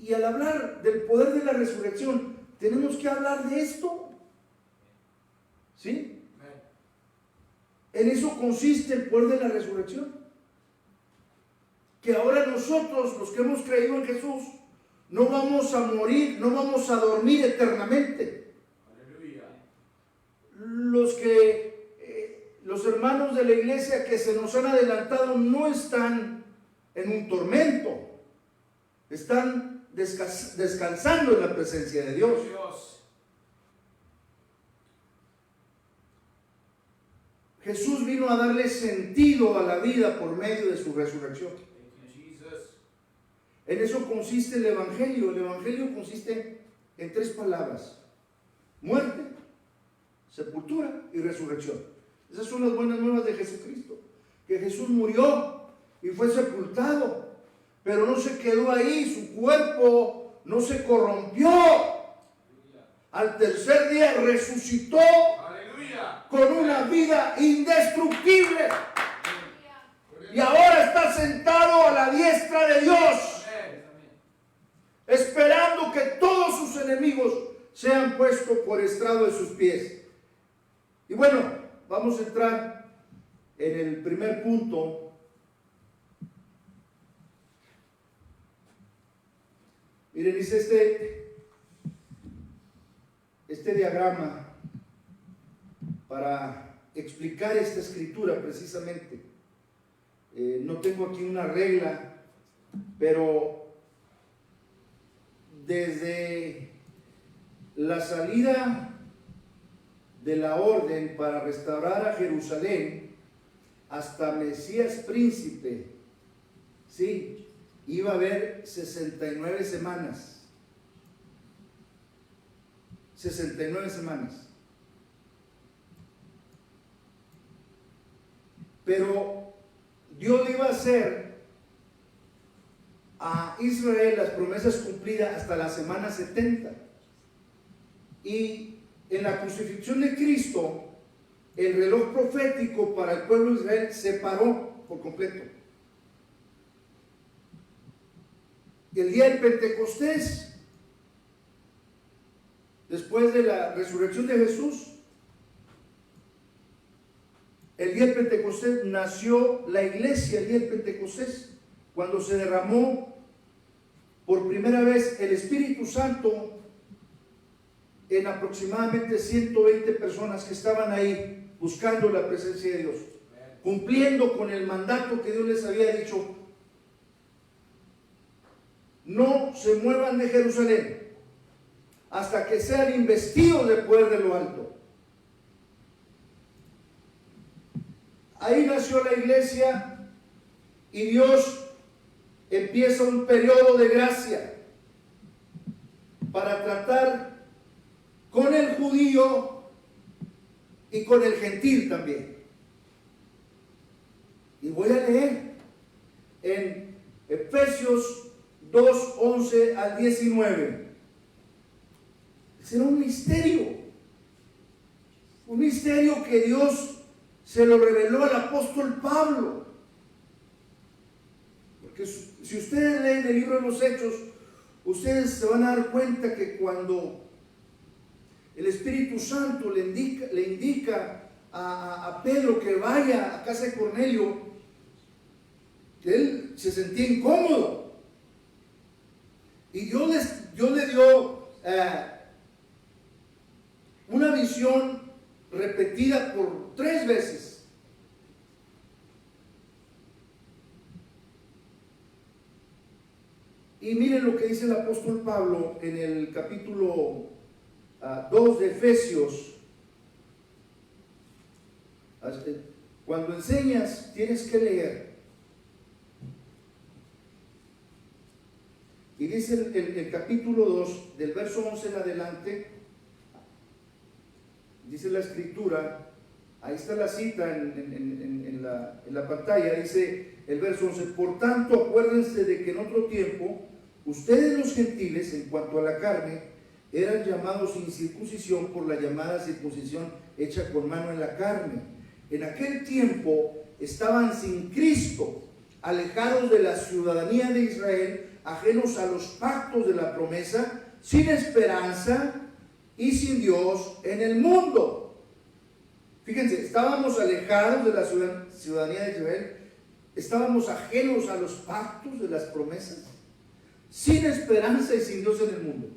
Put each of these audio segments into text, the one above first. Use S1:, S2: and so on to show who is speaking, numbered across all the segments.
S1: Y al hablar del poder de la resurrección, tenemos que hablar de esto. ¿Sí? En eso consiste el poder de la resurrección. Que ahora nosotros, los que hemos creído en Jesús, no vamos a morir, no vamos a dormir eternamente. Aleluya. Los hermanos de la iglesia que se nos han adelantado no están en un tormento, están descansando en la presencia de Dios. Jesús vino a darle sentido a la vida por medio de su resurrección. En eso consiste el Evangelio. El Evangelio consiste en 3 palabras: muerte, sepultura y resurrección. Esas son las buenas nuevas de Jesucristo. Que Jesús murió y fue sepultado, pero no se quedó ahí, su cuerpo no se corrompió. Al tercer día resucitó. Aleluya. Con una vida indestructible. Y ahora está sentado a la diestra de Dios, esperando que todos sus enemigos sean puestos por estrado de sus pies. Y bueno, vamos a entrar en el primer punto. Miren, dice este diagrama para explicar esta escritura precisamente. No tengo aquí una regla, pero desde la salida de la orden para restaurar a Jerusalén hasta Mesías príncipe, sí, iba a haber 69 semanas. 69 semanas. Pero Dios iba a hacer a Israel las promesas cumplidas hasta la semana 70. Y en la crucifixión de Cristo, el reloj profético para el pueblo de Israel se paró por completo. Y el día del Pentecostés, después de la resurrección de Jesús, el día del Pentecostés nació la iglesia. El día del Pentecostés, cuando se derramó por primera vez el Espíritu Santo en aproximadamente 120 personas que estaban ahí buscando la presencia de Dios, cumpliendo con el mandato que Dios les había dicho: no se muevan de Jerusalén hasta que sean investidos del poder de lo alto. Ahí nació la iglesia y Dios empieza un periodo de gracia para tratar con el judío y con el gentil también. Y voy a leer en Efesios 2, 11 al 19. Será un misterio que Dios se lo reveló al apóstol Pablo. Porque si ustedes leen el libro de los Hechos, ustedes se van a dar cuenta que cuando el Espíritu Santo le indica a Pedro que vaya a casa de Cornelio, que él se sentía incómodo. Y Dios le dio una visión repetida por 3 veces. Y miren lo que dice el apóstol Pablo en el capítulo 2 de Efesios. Cuando enseñas, tienes que leer. Y dice el capítulo 2, del verso 11 en adelante, dice la escritura, ahí está la cita en la pantalla, dice el verso 11: por tanto, acuérdense de que en otro tiempo, ustedes los gentiles, en cuanto a la carne, eran llamados sin circuncisión por la llamada circuncisión hecha con mano en la carne. En aquel tiempo estaban sin Cristo, alejados de la ciudadanía de Israel, ajenos a los pactos de la promesa, sin esperanza y sin Dios en el mundo. Fíjense, estábamos alejados de la ciudadanía de Israel, estábamos ajenos a los pactos de las promesas, sin esperanza y sin Dios en el mundo.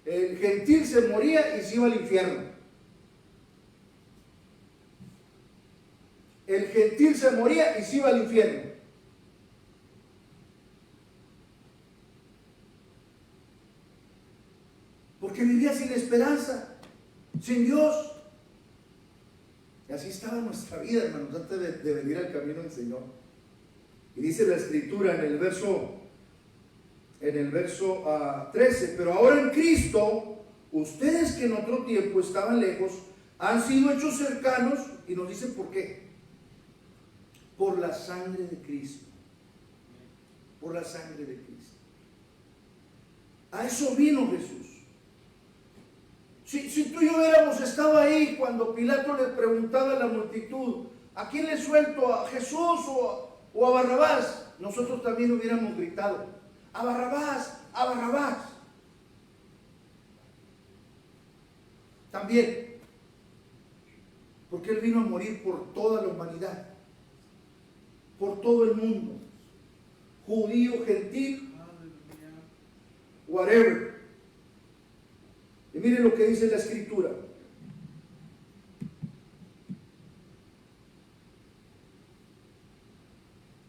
S1: El gentil se moría y se iba al infierno. El gentil se moría y se iba al infierno. Porque vivía sin esperanza, sin Dios. Y así estaba nuestra vida, hermanos, antes de venir al camino del Señor. Y dice la Escritura en el verso 13, pero ahora en Cristo, ustedes que en otro tiempo estaban lejos, han sido hechos cercanos, y nos dice por qué. Por la sangre de Cristo. Por la sangre de Cristo. A eso vino Jesús. Si tú y yo hubiéramos estado ahí cuando Pilato le preguntaba a la multitud, ¿a quién le suelto? ¿A Jesús o a Barrabás? Nosotros también hubiéramos gritado, ¡a Barrabás! ¡A Barrabás! También, porque Él vino a morir por toda la humanidad, por todo el mundo, judío, gentil, whatever. Y miren lo que dice la Escritura.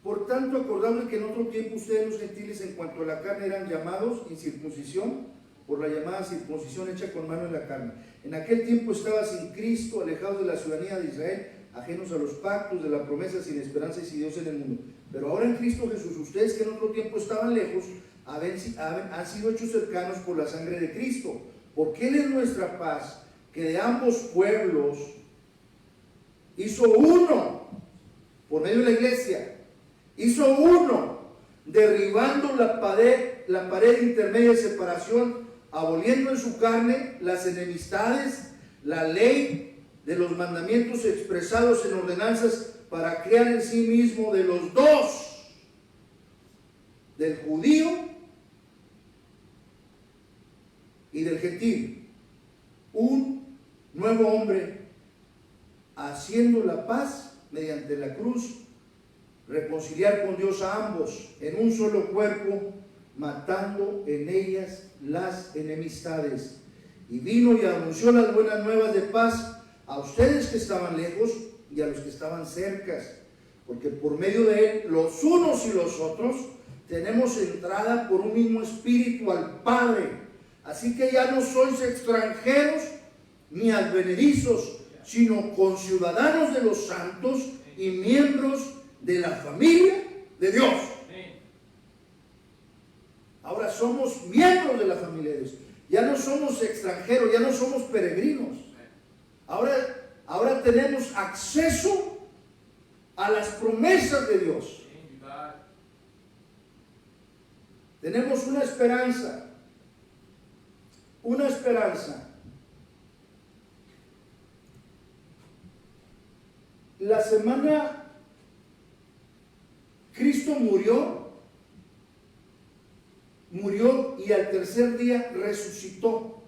S1: Por tanto, acordamos que en otro tiempo ustedes los gentiles en cuanto a la carne eran llamados incircuncisión por la llamada circuncisión hecha con mano en la carne. En aquel tiempo estaba sin Cristo, alejados de la ciudadanía de Israel, ajenos a los pactos de la promesa, sin esperanza y sin Dios en el mundo. Pero ahora en Cristo Jesús, ustedes que en otro tiempo estaban lejos, han sido hechos cercanos por la sangre de Cristo. Porque Él es nuestra paz, que de ambos pueblos hizo uno, por medio de la iglesia, hizo uno, derribando la pared intermedia de separación, aboliendo en su carne las enemistades, la ley de los mandamientos expresados en ordenanzas, para crear en sí mismo de los dos, del judío y del gentil, un nuevo hombre, haciendo la paz mediante la cruz, reconciliar con Dios a ambos en un solo cuerpo, matando en ellas las enemistades. Y vino y anunció las buenas nuevas de paz a ustedes que estaban lejos y a los que estaban cerca, porque por medio de Él, los unos y los otros, tenemos entrada por un mismo espíritu al Padre. Así que ya no sois extranjeros ni advenedizos, sino conciudadanos de los santos y miembros de la familia de Dios. Ahora somos miembros de la familia de Dios. Ya no somos extranjeros, ya no somos peregrinos. Ahora tenemos acceso a las promesas de Dios. Tenemos una esperanza. Una esperanza. La semana Cristo murió y al tercer día resucitó.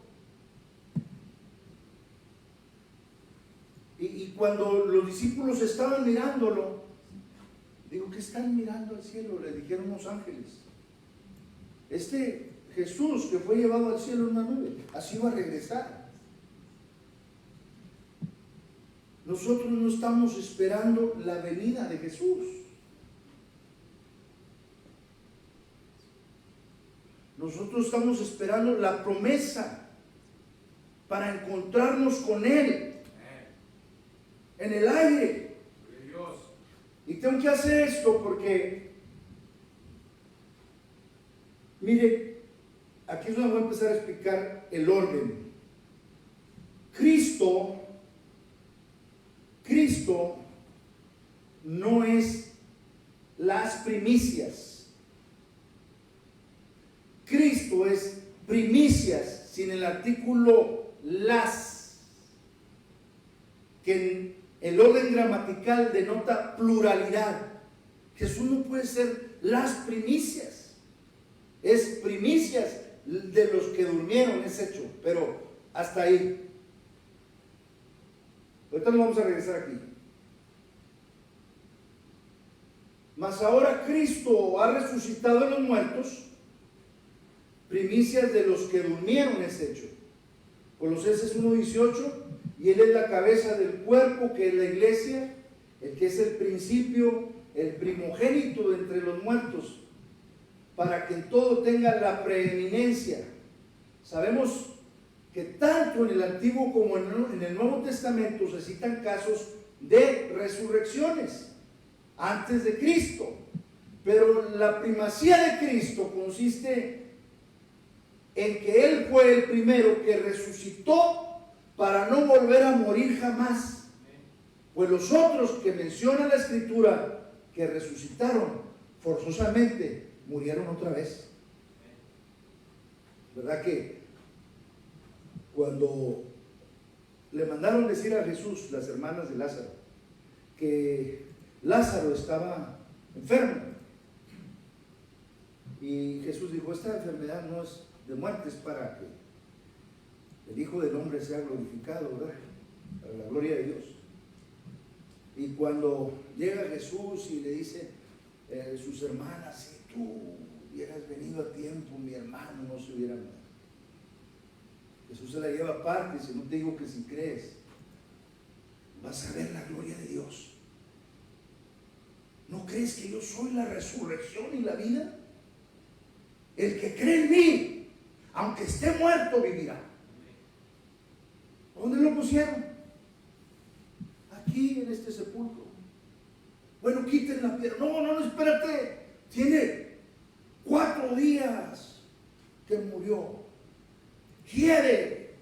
S1: Y cuando los discípulos estaban mirándolo, digo, ¿qué están mirando al cielo? Le dijeron los ángeles. Jesús que fue llevado al cielo en una nube, así va a regresar. Nosotros no estamos esperando la venida de Jesús. Nosotros estamos esperando la promesa para encontrarnos con Él en el aire. Y tengo que hacer esto porque, mire, aquí es donde voy a empezar a explicar el orden. Cristo no es las primicias. Cristo es primicias sin el artículo las, que El orden gramatical denota pluralidad. Jesús no puede ser las primicias. Es primicias de los que durmieron, es hecho, pero hasta ahí. Ahorita nos vamos a regresar aquí. Mas ahora Cristo ha resucitado de los muertos, primicias de los que durmieron es hecho. Colosenses 1:18, y Él es la cabeza del cuerpo, que es la iglesia, el que es el principio, el primogénito de entre los muertos, para que en todo tenga la preeminencia. Sabemos que tanto en el Antiguo como en el Nuevo Testamento se citan casos de resurrecciones antes de Cristo, pero la primacía de Cristo consiste en que Él fue el primero que resucitó para no volver a morir jamás. Pues los otros que menciona la Escritura que resucitaron forzosamente murieron otra vez. ¿Verdad que cuando le mandaron decir a Jesús, las hermanas de Lázaro, que Lázaro estaba enfermo? Y Jesús dijo, esta enfermedad no es de muerte, es para que el Hijo del Hombre sea glorificado, ¿verdad? Para la gloria de Dios. Y cuando llega Jesús y le dice sus hermanas, si tú hubieras venido a tiempo, mi hermano no se hubiera muerto. Jesús se la lleva aparte y dice, no te digo que si crees, vas a ver la gloria de Dios. ¿No crees que yo soy la resurrección y la vida? El que cree en mí, aunque esté muerto, vivirá. ¿Dónde lo pusieron? Aquí, en este sepulcro. Bueno, quiten la piedra. No, espérate. Tiene 4 días que murió. Quiere.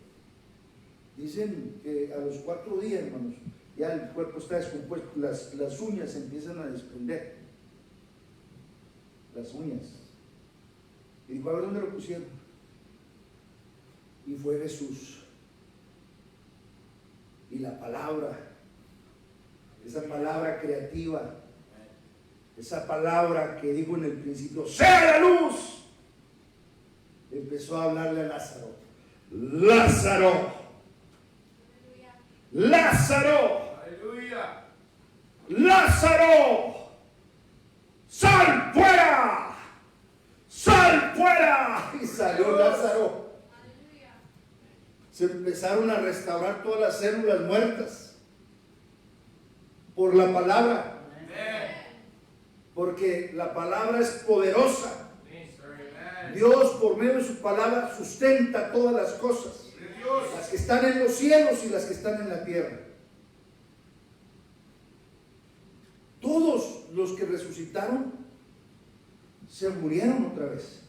S1: Dicen que a los 4 días, hermanos, ya el cuerpo está descompuesto, las uñas se empiezan a desprender. Las uñas. Y dijo, a ver dónde lo pusieron. Y fue Jesús. Y la palabra, esa palabra creativa, esa palabra que dijo en el principio, ¡sea la luz!, empezó a hablarle a Lázaro. ¡Lázaro! ¡Lázaro! ¡Aleluya! ¡Lázaro! ¡Sal fuera! ¡Sal fuera! Y salió Lázaro. Se empezaron a restaurar todas las células muertas por la palabra. Porque la palabra es poderosa. Dios, por medio de su palabra, sustenta todas las cosas, las que están en los cielos y las que están en la tierra. Todos los que resucitaron se murieron otra vez.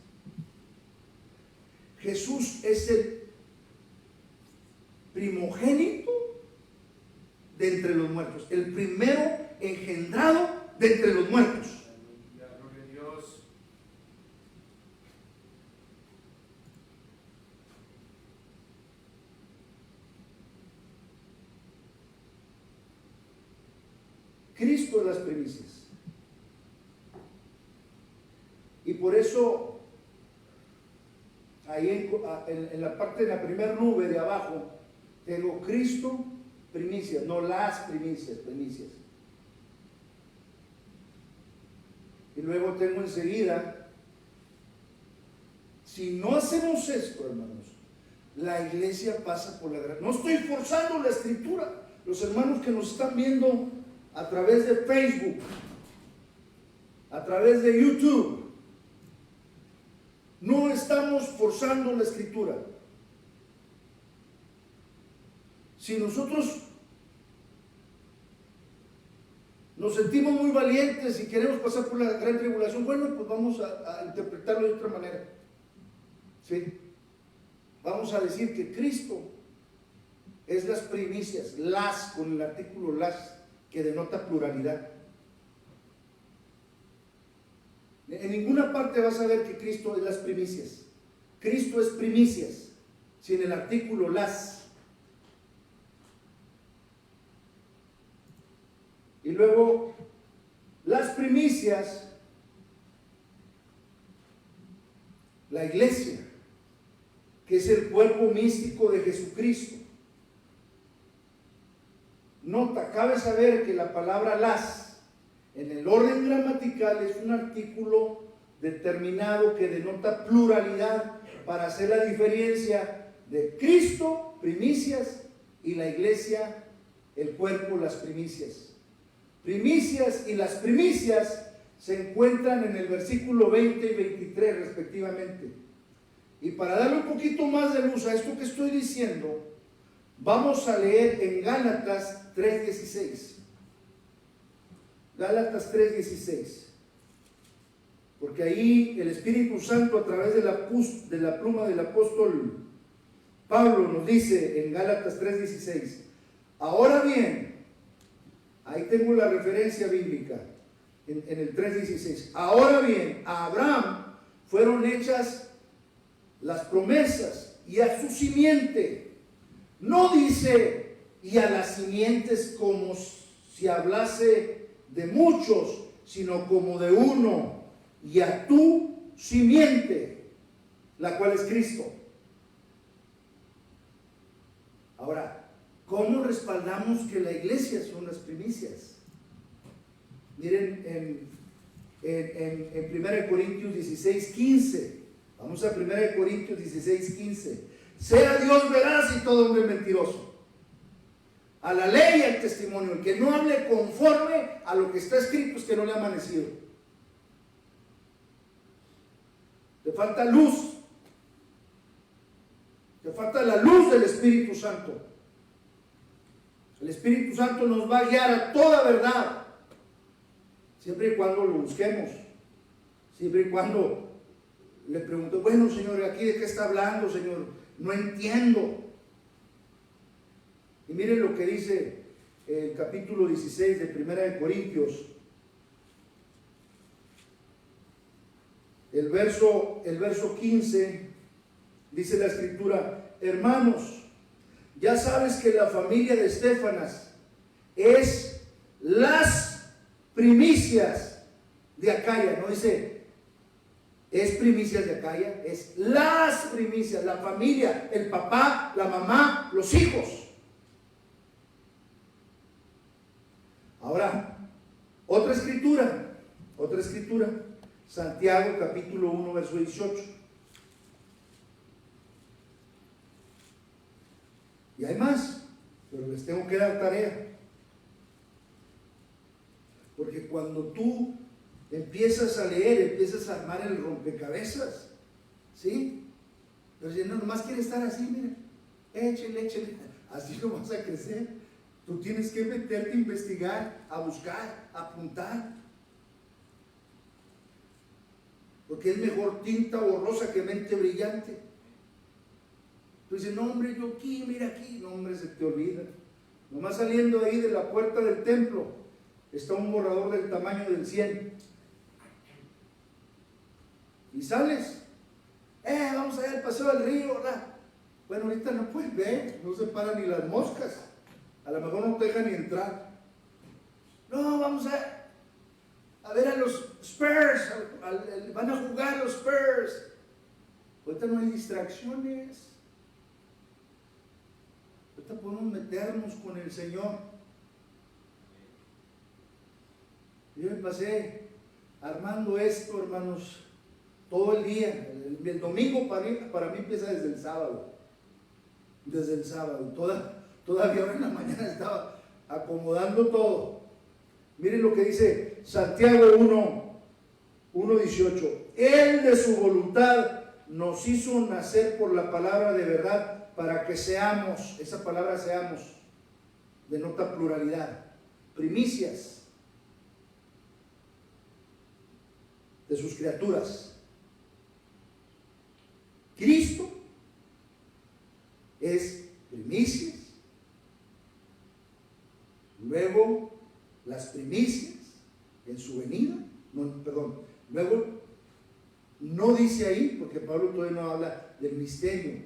S1: Jesús es el primogénito de entre los muertos, el primero engendrado de entre los muertos. Cristo es las primicias. Y por eso, ahí en la parte de la primera nube de abajo, tengo Cristo, primicias, no las primicias, primicias. Y luego tengo enseguida, si no hacemos esto, hermanos, la iglesia pasa por la gracia. No estoy forzando la escritura. Los hermanos que nos están viendo a través de Facebook, a través de YouTube, no estamos forzando la escritura. Si nosotros nos sentimos muy valientes y queremos pasar por la gran tribulación, bueno, pues vamos a interpretarlo de otra manera. ¿Sí? Vamos a decir que Cristo es las primicias, las, con el artículo las, que denota pluralidad. En ninguna parte vas a ver que Cristo es las primicias. Cristo es primicias, sin el artículo las. primicias, la iglesia, que es el cuerpo místico de Jesucristo. Nota, cabe saber que la palabra las, en el orden gramatical, es un artículo determinado que denota pluralidad para hacer la diferencia de Cristo, primicias, y la iglesia, el cuerpo, las primicias. Primicias y las primicias se encuentran en el versículo 20 y 23 respectivamente. Y para darle un poquito más de luz a esto que estoy diciendo, vamos a leer en Gálatas 3:16. Gálatas 3:16. Porque ahí el Espíritu Santo, a través de la pluma del apóstol Pablo, nos dice en Gálatas 3:16: ahora bien, ahí tengo la referencia bíblica, en el 3:16. Ahora bien, a Abraham fueron hechas las promesas y a su simiente. No dice y a las simientes como si hablase de muchos, sino como de uno, y a tu simiente, la cual es Cristo. Ahora, ¿cómo respaldamos que la iglesia son las primicias? Miren en 1 Corintios 16:15. Vamos a 1 Corintios 16:15. Sea Dios veraz y todo hombre mentiroso. A la ley y al testimonio. El que no hable conforme a lo que está escrito es que no le ha amanecido. Te falta luz. Te falta la luz del Espíritu Santo. El Espíritu Santo nos va a guiar a toda verdad, siempre y cuando lo busquemos, siempre y cuando le pregunto: bueno, Señor, ¿aquí de qué está hablando, Señor? No entiendo. Y miren lo que dice el capítulo 16 de 1 Corintios, el verso 15, dice la Escritura: hermanos, ya sabes que la familia de Estéfanas es las primicias de Acaya. No dice es primicias de Acaya, es las primicias, la familia, el papá, la mamá, los hijos. Ahora, otra escritura, Santiago capítulo 1, verso 18. Y hay más, pero les tengo que dar tarea. Porque cuando tú empiezas a leer, empiezas a armar el rompecabezas, ¿sí? Pero si no, nomás quieres estar así, mira, échale, así no vas a crecer. Tú tienes que meterte a investigar, a buscar, a apuntar. Porque es mejor tinta borrosa que mente brillante. Tú dices: no, hombre, yo aquí, mira aquí. No, hombre, se te olvida. Nomás saliendo ahí de la puerta del templo está un borrador del tamaño del 100. Y sales, vamos allá al paseo del río, ¿verdad? Bueno, ahorita no puedes ver, no se paran ni las moscas. A lo mejor no te dejan ni entrar. No, vamos a ver a los Spurs, van a jugar los Spurs. Ahorita no hay distracciones. Ahorita podemos meternos con el Señor. Yo me pasé armando esto, hermanos, todo el día. El domingo para mí empieza desde el sábado. Desde el sábado. Todavía ahora en la mañana estaba acomodando todo. Miren lo que dice Santiago 1:18. Él de su voluntad nos hizo nacer por la palabra de verdad para que seamos, esa palabra seamos, denota pluralidad, primicias de sus criaturas. Cristo es primicias. Luego, las primicias en su venida, luego, no dice ahí, porque Pablo todavía no habla del misterio.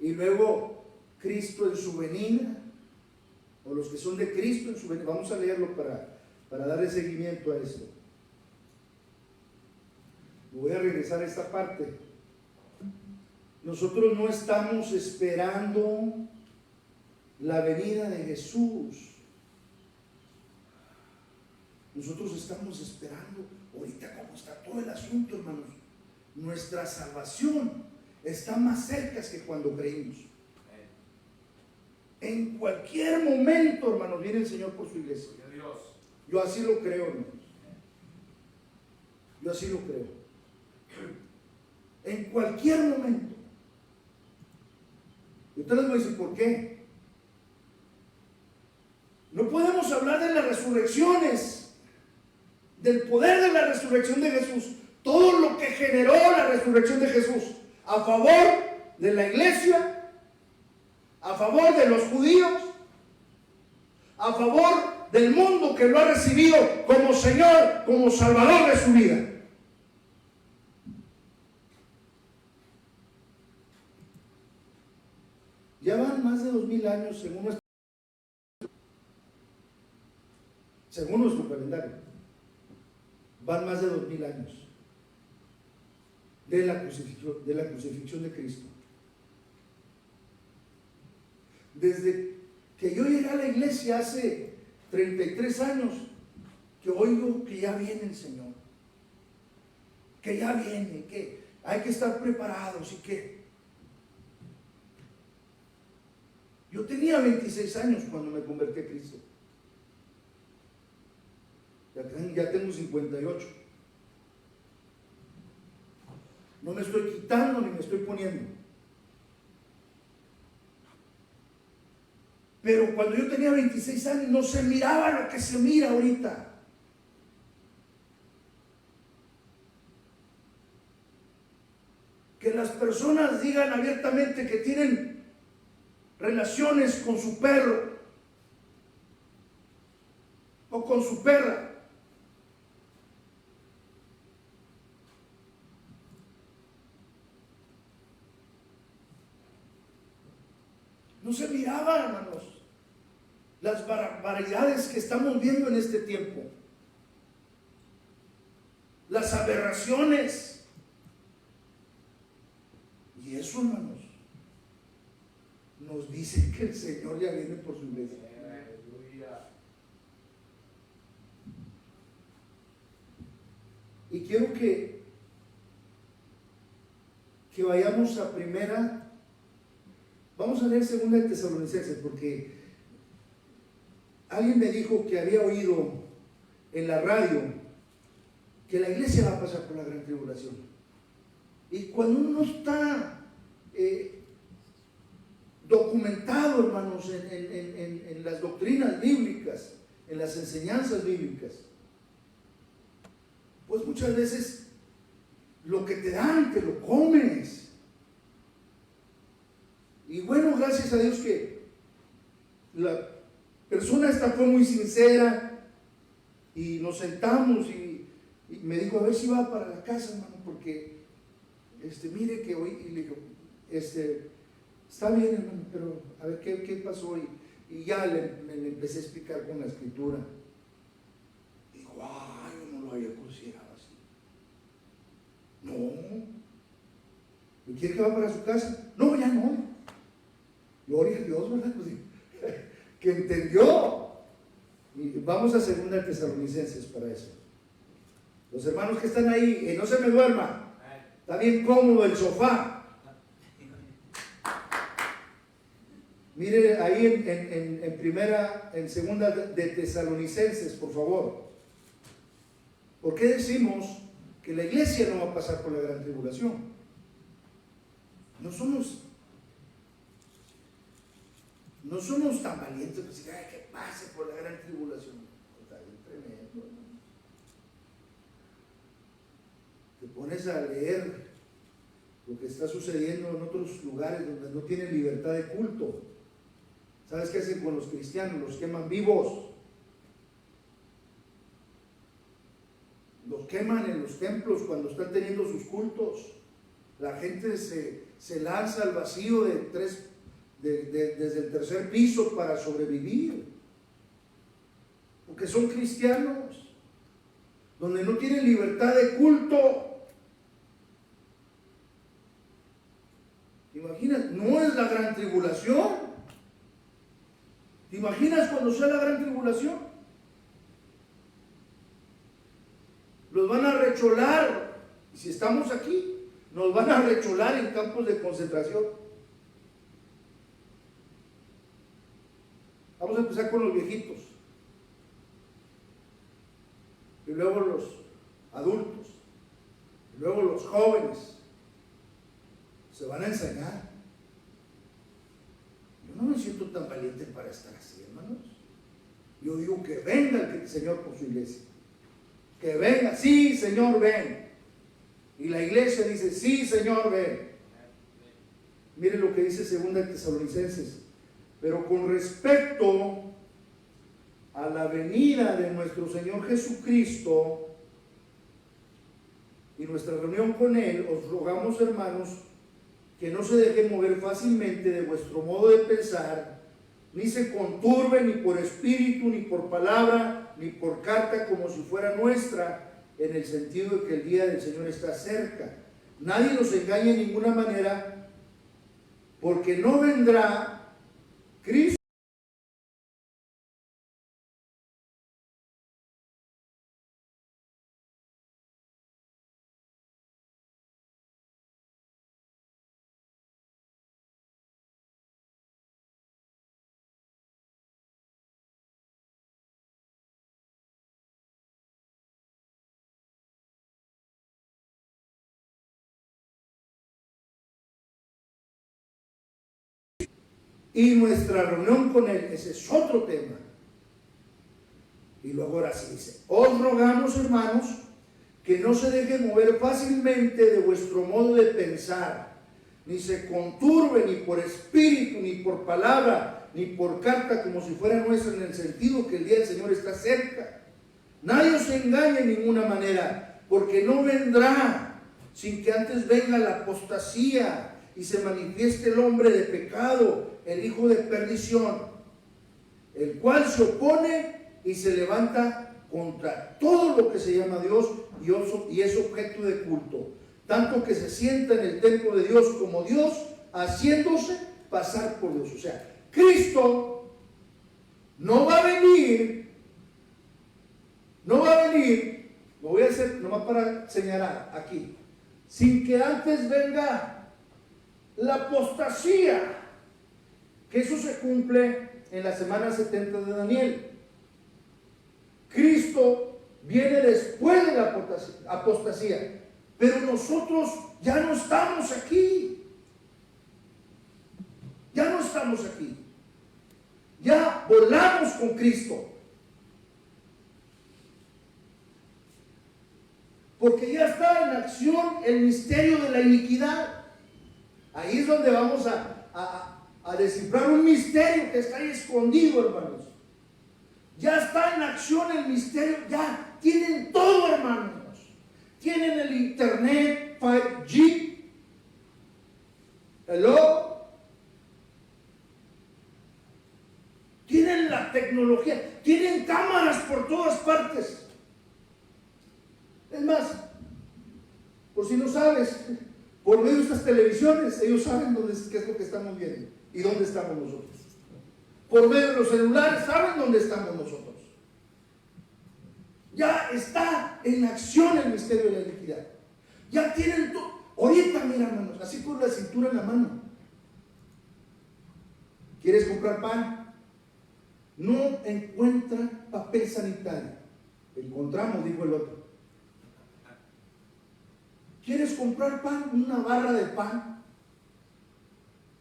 S1: Y luego, Cristo en su venida, o los que son de Cristo en su venida. Vamos a leerlo para darle seguimiento a esto. Voy a regresar a esta parte. Nosotros no estamos esperando la venida de Jesús. Nosotros estamos esperando, ahorita como está todo el asunto, hermanos, nuestra salvación está más cerca que cuando creímos. En cualquier momento, hermanos, viene el Señor por su iglesia. Yo así lo creo, hermanos. Yo así lo creo. En cualquier momento. Y ustedes me dicen, ¿por qué? No podemos hablar de las resurrecciones, del poder de la resurrección de Jesús, todo lo que generó la resurrección de Jesús a favor de la iglesia, a favor de los judíos, a favor del mundo que lo ha recibido como Señor, como Salvador de su vida. Ya van más de 2000 años según nuestro calendario. Van más de 2000 años de la crucifixión de Cristo. Desde que yo llegué a la iglesia hace 33 años, que oigo que ya viene el Señor, que ya viene, que hay que estar preparados y que yo tenía 26 años cuando me convertí a Cristo. Ya tengo 58. No me estoy quitando ni me estoy poniendo. Pero cuando yo tenía 26 años no se miraba lo que se mira ahorita. Que las personas digan abiertamente que tienen relaciones con su perro o con su perra. No se miraba, hermanos, las barbaridades que estamos viendo en este tiempo, las aberraciones. Y eso, hermanos, nos dice que el Señor ya viene por su iglesia. Y quiero que vayamos a primera. Vamos a leer segunda de Tesalonicenses, porque alguien me dijo que había oído en la radio que la iglesia va a pasar por la gran tribulación. Y cuando uno está documentado, hermanos, en las doctrinas bíblicas, en las enseñanzas bíblicas, pues muchas veces lo que te dan, te lo comes. Y bueno, gracias a Dios que la persona esta fue muy sincera y nos sentamos y me dijo, a ver si va para la casa, hermano, porque mire que hoy, y le digo, está bien, hermano, pero a ver qué pasó, y ya le empecé a explicar con la escritura. Dijo, yo no lo había considerado así. No. ¿Y quiere que va para su casa? No, ya no. Gloria a Dios, ¿verdad? Pues, que entendió. Y vamos a segunda de Tesalonicenses para eso. Los hermanos que están ahí, no se me duerma. Está bien cómodo el sofá. Mire ahí en segunda de Tesalonicenses, por favor. ¿Por qué decimos que la iglesia no va a pasar por la gran tribulación? No somos tan valientes que decir, que pase por la gran tribulación. Está bien tremendo, ¿no? Te pones a leer lo que está sucediendo en otros lugares donde no tienen libertad de culto. ¿Sabes qué hacen con los cristianos? Los queman vivos. Los queman en los templos cuando están teniendo sus cultos. La gente se lanza al vacío desde el tercer piso para sobrevivir. porque son cristianos, donde no tienen libertad de culto. ¿Te imaginas? No es la gran tribulación. ¿Te imaginas cuando sea la gran tribulación? Los van a recholar. Y si estamos aquí, nos van a recholar en campos de concentración. Vamos a empezar con los viejitos. Y luego los adultos. Y luego los jóvenes. Se van a ensañar. Yo no me siento tan valiente para estar así, hermanos. Yo digo que venga el Señor por su iglesia. Que venga, sí, Señor, ven. Y la iglesia dice, sí, Señor, ven. Mire lo que dice 2 Tesalonicenses. Pero con respecto a la venida de nuestro Señor Jesucristo y nuestra reunión con Él, os rogamos, hermanos, que no se dejen mover fácilmente de vuestro modo de pensar, ni se conturben ni por espíritu, ni por palabra, ni por carta como si fuera nuestra, en el sentido de que el día del Señor está cerca. Nadie nos engañe de ninguna manera, porque no vendrá Cristo y nuestra reunión con Él. Ese es otro tema. Y luego ahora sí dice, os rogamos, hermanos, que no se dejen mover fácilmente de vuestro modo de pensar, ni se conturben ni por espíritu, ni por palabra, ni por carta como si fuera nuestra, en el sentido que el día del Señor está cerca. Nadie os engañe de ninguna manera, porque no vendrá sin que antes venga la apostasía y se manifieste el hombre de pecado, el hijo de perdición, el cual se opone y se levanta contra todo lo que se llama Dios y es objeto de culto, tanto que se sienta en el templo de Dios como Dios, haciéndose pasar por Dios. O sea, Cristo no va a venir, lo voy a hacer nomás para señalar aquí, sin que antes venga la apostasía, que eso se cumple en la semana 70 de Daniel. Cristo viene después de la apostasía, pero nosotros ya no estamos aquí. Ya no estamos aquí. Ya volamos con Cristo. Porque ya está en acción el misterio de la iniquidad. Ahí es donde vamos a descifrar un misterio que está ahí escondido, hermanos. Ya está en acción el misterio, ya tienen todo, hermanos. Tienen el internet 5G. Hello. Tienen la tecnología, tienen cámaras por todas partes. Es más, por si no sabes, por medio de estas televisiones, ellos saben qué es lo que estamos viendo y dónde estamos nosotros. Por medio de los celulares, saben dónde estamos nosotros. Ya está en acción el misterio de la iniquidad. Ya tienen todo. Ahorita, mira, hermanos, así con la cintura en la mano. ¿Quieres comprar pan? No encuentra papel sanitario. Encontramos, dijo el otro. ¿Quieres comprar pan? Una barra de pan.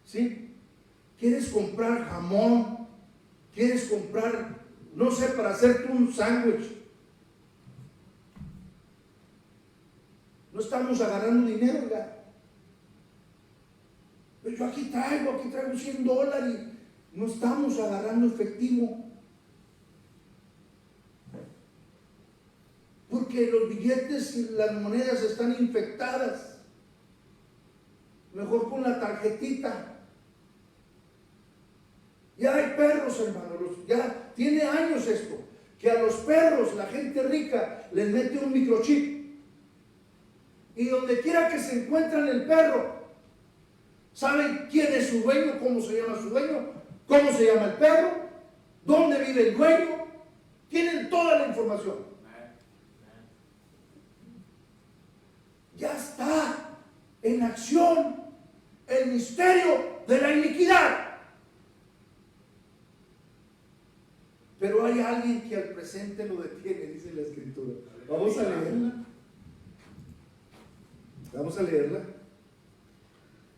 S1: ¿Sí? ¿Quieres comprar jamón? ¿Quieres comprar, no sé, para hacerte un sándwich? No estamos agarrando dinero, ¿verdad? Pero yo aquí traigo $100 y no estamos agarrando efectivo. Porque los billetes y las monedas están infectadas. Mejor con la tarjetita. Ya hay perros, hermanos, ya tiene años esto, que a los perros, la gente rica, les mete un microchip. Y donde quiera que se encuentran el perro, saben quién es su dueño, cómo se llama su dueño, cómo se llama el perro, dónde vive el dueño. Tienen toda la información. Ya está en acción el misterio de la iniquidad. Pero hay alguien que al presente lo detiene, dice la Escritura. Vamos a leerla. Vamos a leerla.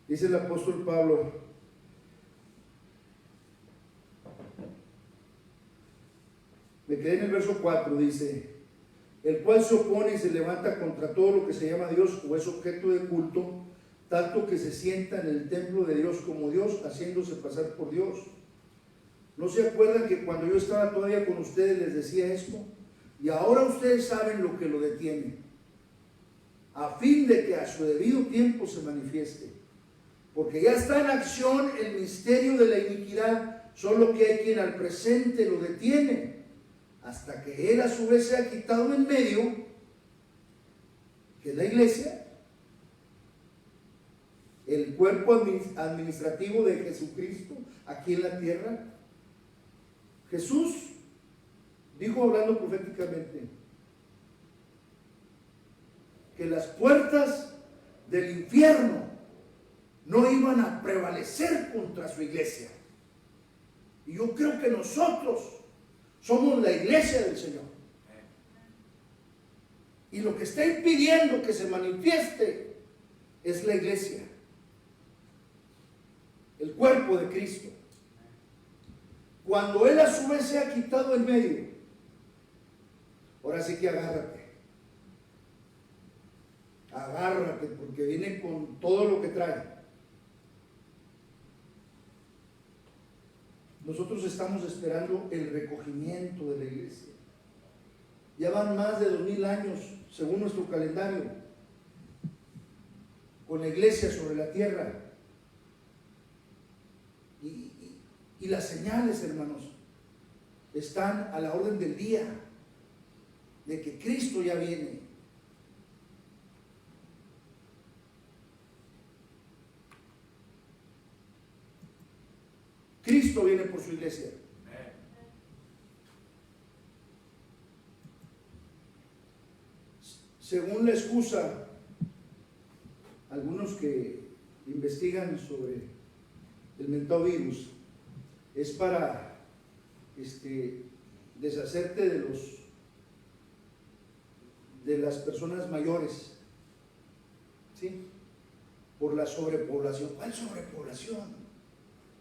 S1: Dice el apóstol Pablo: me quedé en el verso 4, dice: el cual se opone y se levanta contra todo lo que se llama Dios o es objeto de culto, tanto que se sienta en el templo de Dios como Dios, haciéndose pasar por Dios. ¿No se acuerdan que cuando yo estaba todavía con ustedes les decía esto? Y ahora ustedes saben lo que lo detiene, a fin de que a su debido tiempo se manifieste. Porque ya está en acción el misterio de la iniquidad, solo que hay quien al presente lo detiene, hasta que él a su vez se ha quitado en medio, que es la iglesia, el cuerpo administrativo de Jesucristo aquí en la tierra. Jesús dijo, hablando proféticamente, que las puertas del infierno no iban a prevalecer contra su iglesia. Y yo creo que nosotros somos la iglesia del Señor. Y lo que está impidiendo que se manifieste es la iglesia, el cuerpo de Cristo. Cuando Él a su vez se ha quitado en medio, ahora sí que agárrate. Agárrate, porque viene con todo lo que trae. Nosotros estamos esperando el recogimiento de la iglesia. Ya van más de 2000 años, según nuestro calendario, con la iglesia sobre la tierra. Y las señales, hermanos, están a la orden del día, de que Cristo ya viene. Cristo viene por su iglesia. Según la excusa, algunos que investigan sobre el mentado virus, es para deshacerte de las personas mayores, ¿sí? Por la sobrepoblación. ¿Cuál sobrepoblación?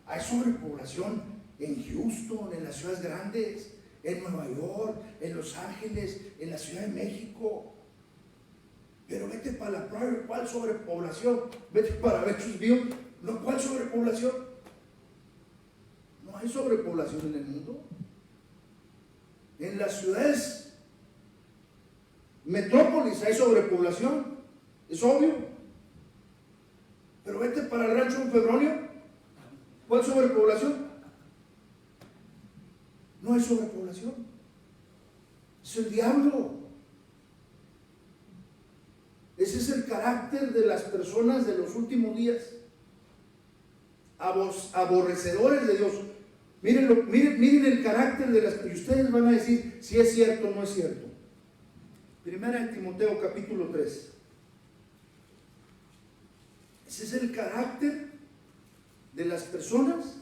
S1: Hay sobrepoblación en Houston, en las ciudades grandes, en Nueva York, en Los Ángeles, en la Ciudad de México. Pero vete para la Prairie, ¿cuál sobrepoblación? Vete para Bakersfield, ¿no? ¿Cuál sobrepoblación? No hay sobrepoblación en el mundo. En las ciudades metrópolis hay sobrepoblación, es obvio. Pero vete para el rancho Don Febronio, ¿cuál sobrepoblación? No hay sobrepoblación. Es el diablo. Ese es el carácter de las personas de los últimos días. Aborrecedores de Dios. Miren el carácter de las... Y ustedes van a decir si es cierto o no es cierto. Primera de Timoteo capítulo 3. Ese es el carácter de las personas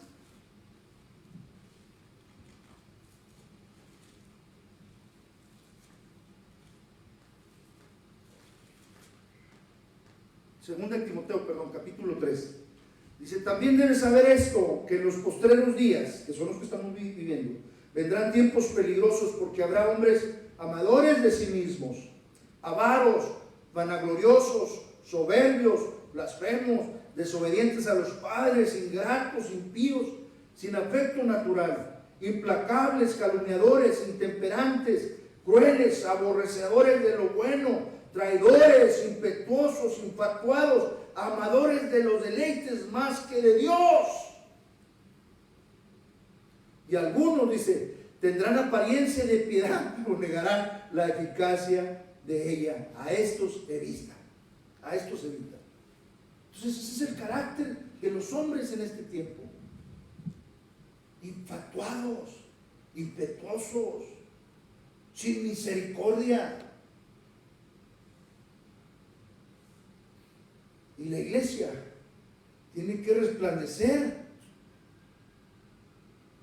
S1: Segunda de Timoteo, capítulo 3. Dice, también debes saber esto, que en los postreros días, que son los que estamos viviendo, vendrán tiempos peligrosos, porque habrá hombres amadores de sí mismos, avaros, vanagloriosos, soberbios, blasfemos, desobedientes a los padres, ingratos, impíos, sin afecto natural, implacables, calumniadores, intemperantes, crueles, aborrecedores de lo bueno, traidores, impetuosos, infatuados, amadores de los deleites más que de Dios. Y algunos, dice, tendrán apariencia de piedad, pero negarán la eficacia de ella. A estos evita. A estos evita. Entonces ese es el carácter de los hombres en este tiempo. Infatuados, impetuosos, sin misericordia. Y la iglesia tiene que resplandecer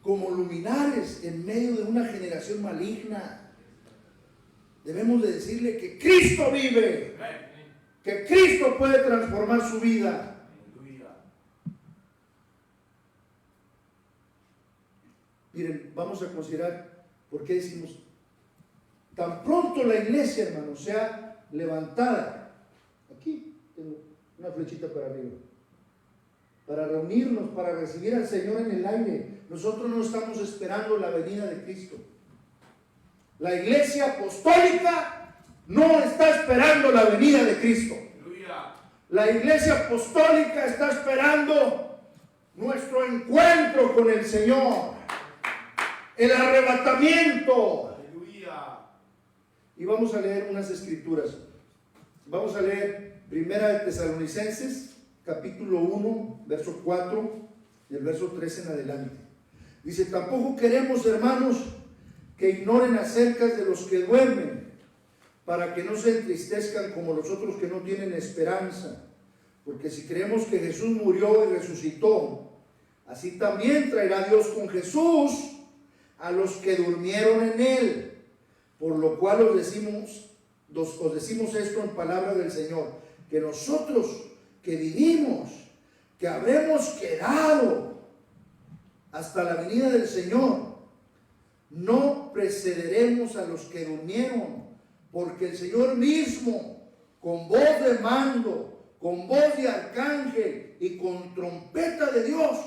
S1: como luminares en medio de una generación maligna. Debemos de decirle que Cristo vive, que Cristo puede transformar su vida. Miren, vamos a considerar por qué decimos, tan pronto la iglesia, hermano, sea levantada. Aquí tengo una flechita para arriba. Para reunirnos, para recibir al Señor en el aire. Nosotros no estamos esperando la venida de Cristo. La iglesia apostólica no está esperando la venida de Cristo. La iglesia apostólica está esperando nuestro encuentro con el Señor, el arrebatamiento. Y vamos a leer unas escrituras. Vamos a leer Primera de Tesalonicenses, capítulo 1, verso 4, y el verso 3 en adelante. Dice: tampoco queremos, hermanos, que ignoren acerca de los que duermen, para que no se entristezcan como los otros que no tienen esperanza. Porque si creemos que Jesús murió y resucitó, así también traerá Dios con Jesús a los que durmieron en él. Por lo cual os decimos esto en palabra del Señor, que nosotros que vivimos, que habremos quedado hasta la venida del Señor, no precederemos a los que durmieron, porque el Señor mismo, con voz de mando, con voz de arcángel y con trompeta de Dios,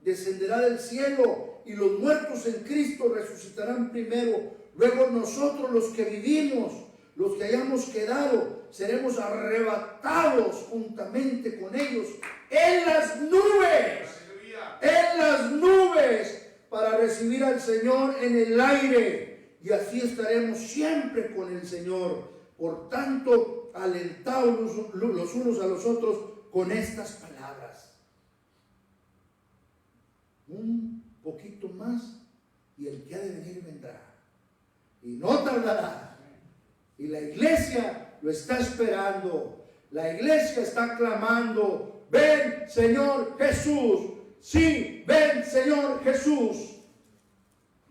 S1: descenderá del cielo, y los muertos en Cristo resucitarán primero. Luego nosotros, los que vivimos, los que hayamos quedado, seremos arrebatados juntamente con ellos en las nubes. En las nubes, para recibir al Señor en el aire, y así estaremos siempre con el Señor. Por tanto, alentaos los unos a los otros con estas palabras. Un poquito más y el que ha de venir vendrá, y no tardará. Y la iglesia lo está esperando. La iglesia está clamando: ven, Señor Jesús. Sí, ven, Señor Jesús.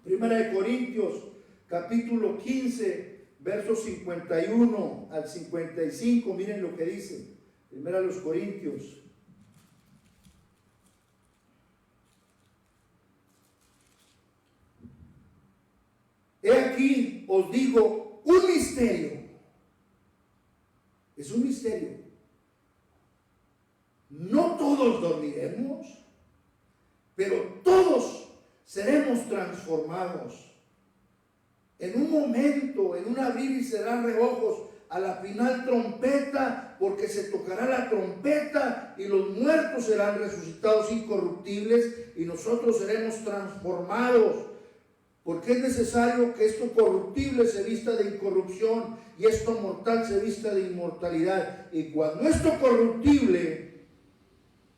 S1: Primera de Corintios, capítulo 15, versos 51 al 55. Miren lo que dice. Primera de los Corintios. He aquí, os digo, un misterio. Es un misterio. No todos dormiremos, pero todos seremos transformados. En un momento, en un abrir y cerrar de ojos, a la final trompeta, porque se tocará la trompeta y los muertos serán resucitados incorruptibles y nosotros seremos transformados. Porque es necesario que esto corruptible se vista de incorrupción y esto mortal se vista de inmortalidad. Y cuando esto corruptible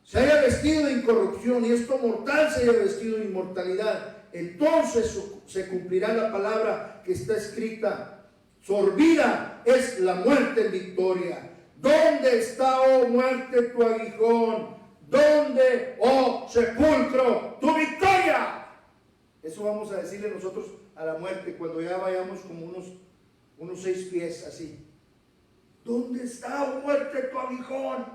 S1: se haya vestido de incorrupción y esto mortal se haya vestido de inmortalidad, entonces se cumplirá la palabra que está escrita: sorbida es la muerte en victoria. ¿Dónde está, oh muerte, tu aguijón? ¿Dónde, oh sepulcro, tu victoria? Eso vamos a decirle nosotros a la muerte cuando ya vayamos como unos 6 pies así. ¿Dónde está, oh muerte, tu aguijón?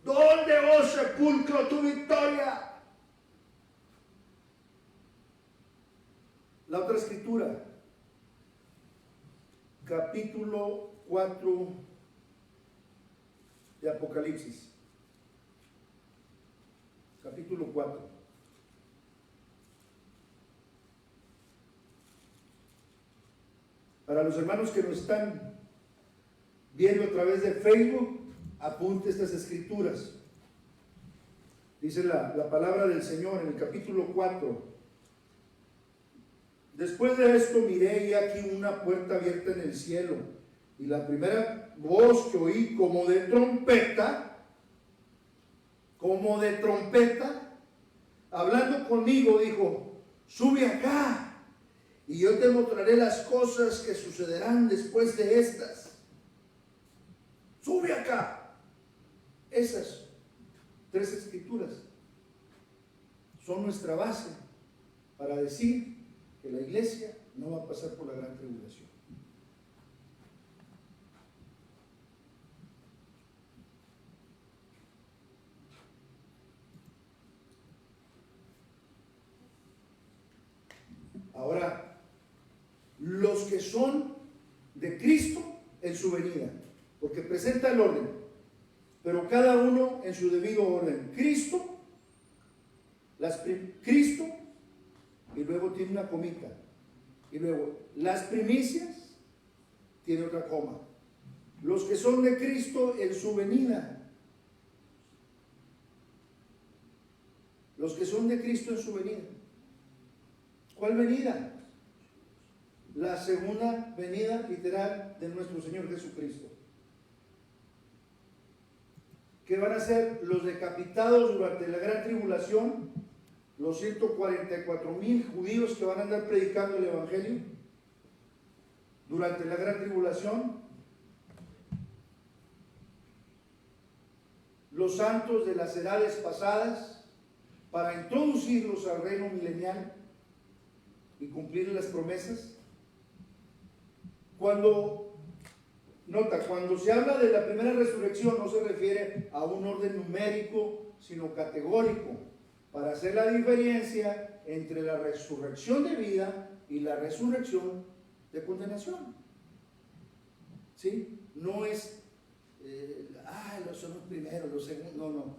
S1: ¿Dónde, oh sepulcro, tu victoria? La otra escritura, capítulo 4 de Apocalipsis. Capítulo 4. Para los hermanos que nos están viendo a través de Facebook, apunte estas escrituras. Dice la palabra del Señor en el capítulo 4. Después de esto miré y aquí una puerta abierta en el cielo, y la primera voz que oí como de trompeta, hablando conmigo, dijo: sube acá, y yo te mostraré las cosas que sucederán después de estas. Sube acá. Esas tres escrituras son nuestra base para decir que la iglesia no va a pasar por la gran tribulación. Ahora, los que son de Cristo en su venida, porque presenta el orden, pero cada uno en su debido orden. Cristo, y luego tiene una comita, y luego las primicias, tiene otra coma. Los que son de Cristo en su venida. Los que son de Cristo en su venida. ¿Cuál venida? La segunda venida literal de nuestro Señor Jesucristo. ¿Qué van a ser los decapitados durante la gran tribulación? Los 144,000 judíos que van a andar predicando el Evangelio durante la gran tribulación. Los santos de las edades pasadas, para introducirlos al reino milenial y cumplir las promesas. Cuando se habla de la primera resurrección, no se refiere a un orden numérico, sino categórico, para hacer la diferencia entre la resurrección de vida y la resurrección de condenación. ¿Sí? No es son los primeros, los segundos,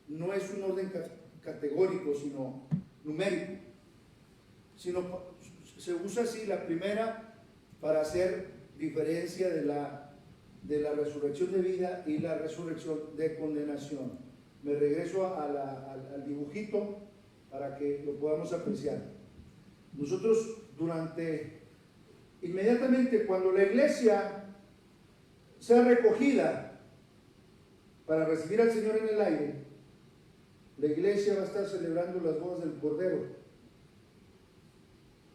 S1: no es un orden categórico, sino numérico, sino se usa así la primera para hacer diferencia de la resurrección de vida y la resurrección de condenación. Me regreso al dibujito para que lo podamos apreciar. Nosotros inmediatamente cuando la iglesia sea recogida para recibir al Señor en el aire, la iglesia va a estar celebrando las bodas del Cordero.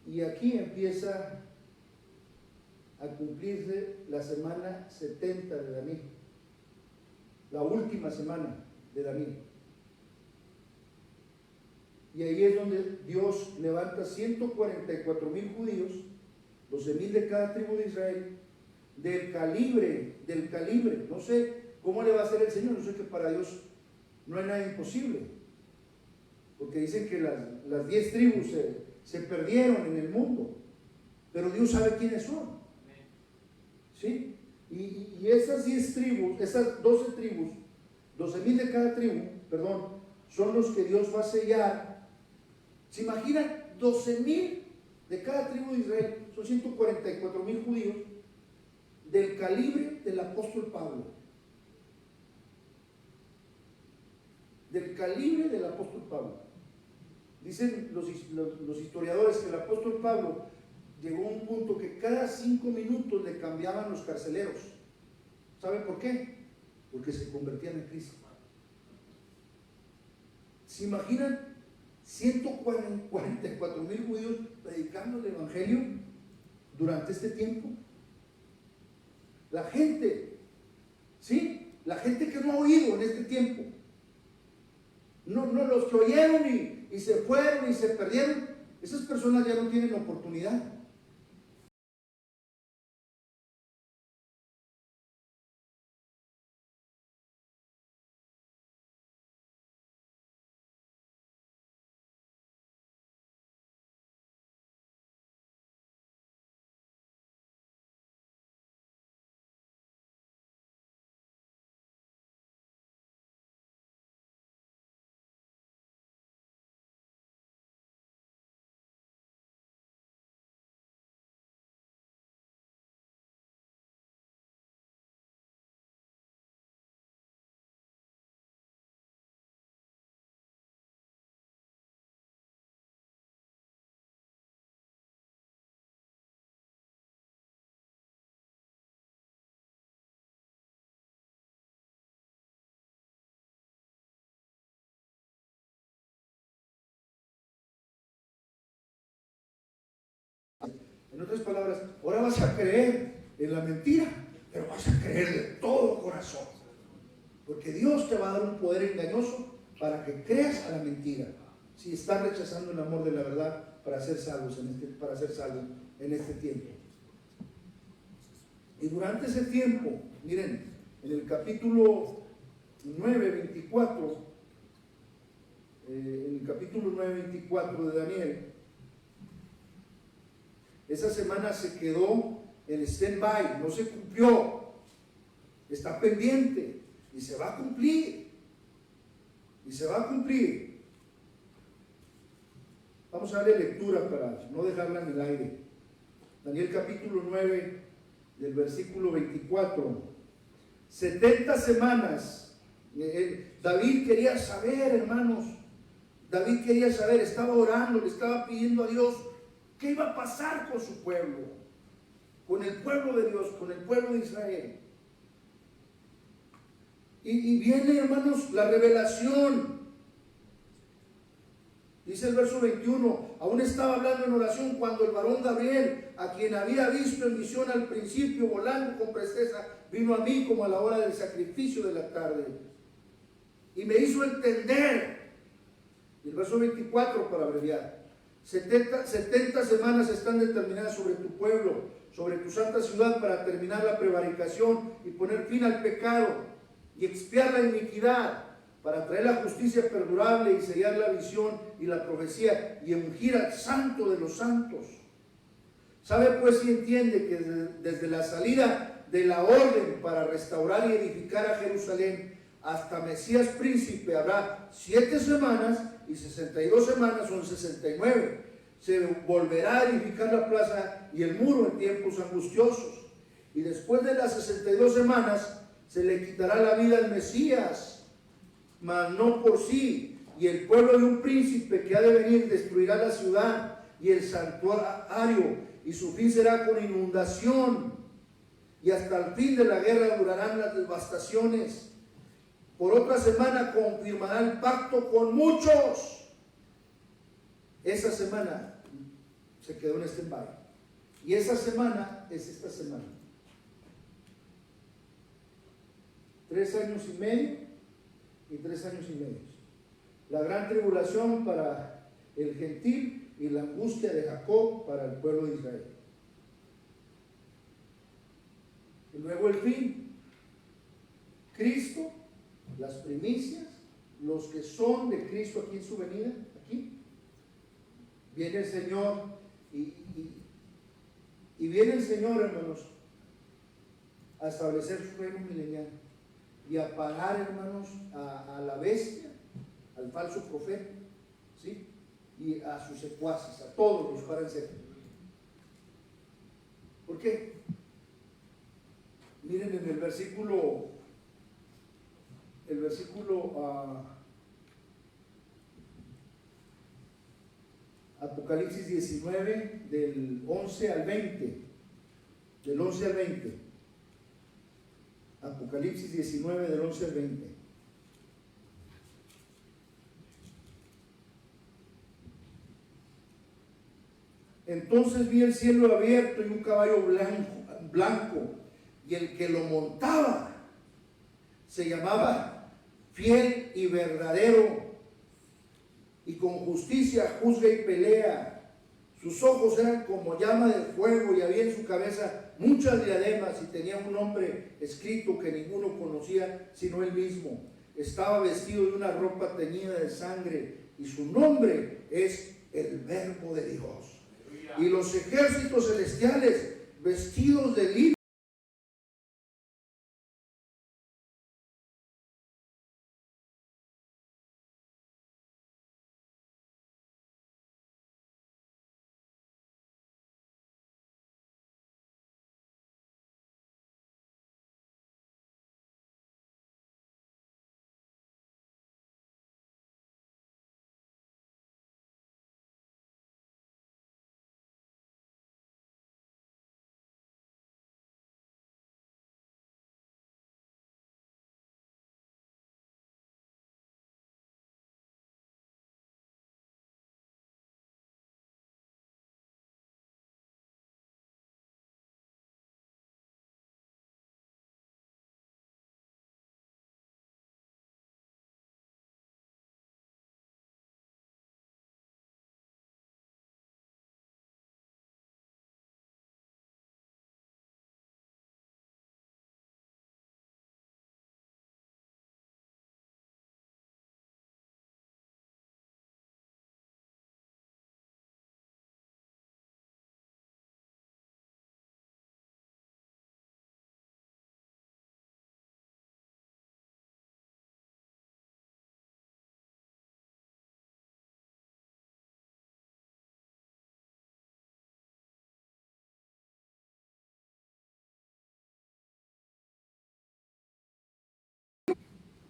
S1: Y aquí empieza a cumplirse la semana 70 de Daniel, la última semana de Daniel. Y ahí es donde Dios levanta 144,000 judíos, 12,000 de cada tribu de Israel, del calibre, no sé cómo le va a hacer el Señor, no sé, que para Dios no hay nada imposible, porque dicen que las 10 tribus se perdieron en el mundo, pero Dios sabe quiénes son, ¿sí? Y esas 10 tribus, esas 12 tribus, 12,000 de cada tribu, son los que Dios va a sellar. ¿Se imaginan? 12,000 de cada tribu de Israel, son 144,000 judíos, del calibre del apóstol Pablo. Del calibre del apóstol Pablo. Dicen los historiadores que el apóstol Pablo llegó a un punto que cada 5 minutos le cambiaban los carceleros. ¿Saben por qué? Porque se convertían en Cristo. ¿Se imaginan? 144,000 judíos predicando el Evangelio durante este tiempo. La gente, ¿sí? La gente que no ha oído en este tiempo. No, los que oyeron y se fueron y se perdieron, esas personas ya no tienen oportunidad. otras palabras, ahora vas a creer en la mentira, pero vas a creer de todo corazón. Porque Dios te va a dar un poder engañoso para que creas a la mentira. Si estás rechazando el amor de la verdad para ser salvo en este tiempo. Y durante ese tiempo, miren, en el capítulo 9, 24, en el capítulo 9, 24 de Daniel, esa semana se quedó en stand-by, no se cumplió, está pendiente y se va a cumplir. Y se va a cumplir. Vamos a darle lectura para no dejarla en el aire. Daniel capítulo 9, del versículo 24. 70 semanas. David quería saber, hermanos. David quería saber, estaba orando, le estaba pidiendo a Dios qué iba a pasar con su pueblo, con el pueblo de Dios, con el pueblo de Israel. Y viene, hermanos, la revelación. Dice el verso 21, aún estaba hablando en oración cuando el varón Gabriel, a quien había visto en visión al principio volando con presteza, vino a mí como a la hora del sacrificio de la tarde. Y me hizo entender, y el verso 24 para abreviar, 70 semanas están determinadas sobre tu pueblo, sobre tu santa ciudad, para terminar la prevaricación y poner fin al pecado y expiar la iniquidad, para traer la justicia perdurable y sellar la visión y la profecía y ungir al santo de los santos. ¿Sabe pues y entiende que desde la salida de la orden para restaurar y edificar a Jerusalén hasta Mesías príncipe habrá 7 semanas y 62 semanas son 69? Se volverá a edificar la plaza y el muro en tiempos angustiosos. Y después de las 62 semanas se le quitará la vida al Mesías, mas no por sí. Y el pueblo de un príncipe que ha de venir destruirá la ciudad y el santuario, y su fin será con inundación. Y hasta el fin de la guerra durarán las devastaciones. Por otra semana confirmará el pacto con muchos. Esa semana se quedó en stand-by. Y esa semana es esta semana. 3 años y medio y 3 años y medio. La gran tribulación para el gentil y la angustia de Jacob para el pueblo de Israel. Y luego el fin. Cristo, las primicias, los que son de Cristo aquí en su venida, aquí. Viene el Señor y viene el Señor, hermanos, a establecer su reino milenial y a pagar, hermanos, a la bestia, al falso profeta, ¿sí? Y a sus secuaces, a todos los para en seco. ¿Por qué? Miren en el versículo Apocalipsis 19, del 11 al 20. Del 11 al 20. Apocalipsis 19, del 11 al 20. Entonces vi el cielo abierto y un caballo blanco, y el que lo montaba se llamaba Fiel y Verdadero, y con justicia juzga y pelea. Sus ojos eran como llama de fuego y había en su cabeza muchas diademas, y tenía un nombre escrito que ninguno conocía sino él mismo. Estaba vestido de una ropa teñida de sangre, y su nombre es el Verbo de Dios. Y los ejércitos celestiales, vestidos de lino,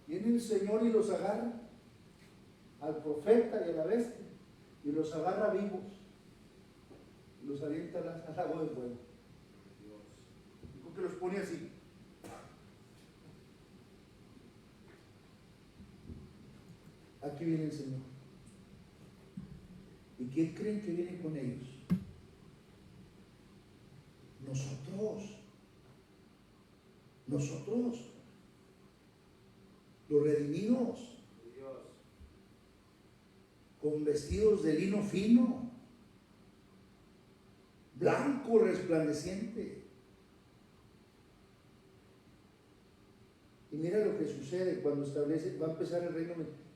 S1: Viene el Señor y los agarra, al profeta y a la bestia, y los agarra vivos, y los avienta al agua de fuego. Dijo que los pone así. Aquí viene el Señor. ¿Y quién creen que viene con ellos? Nosotros, los redimidos, con vestidos de lino fino, blanco, resplandeciente. Y mira lo que sucede cuando establece, va a empezar el reino.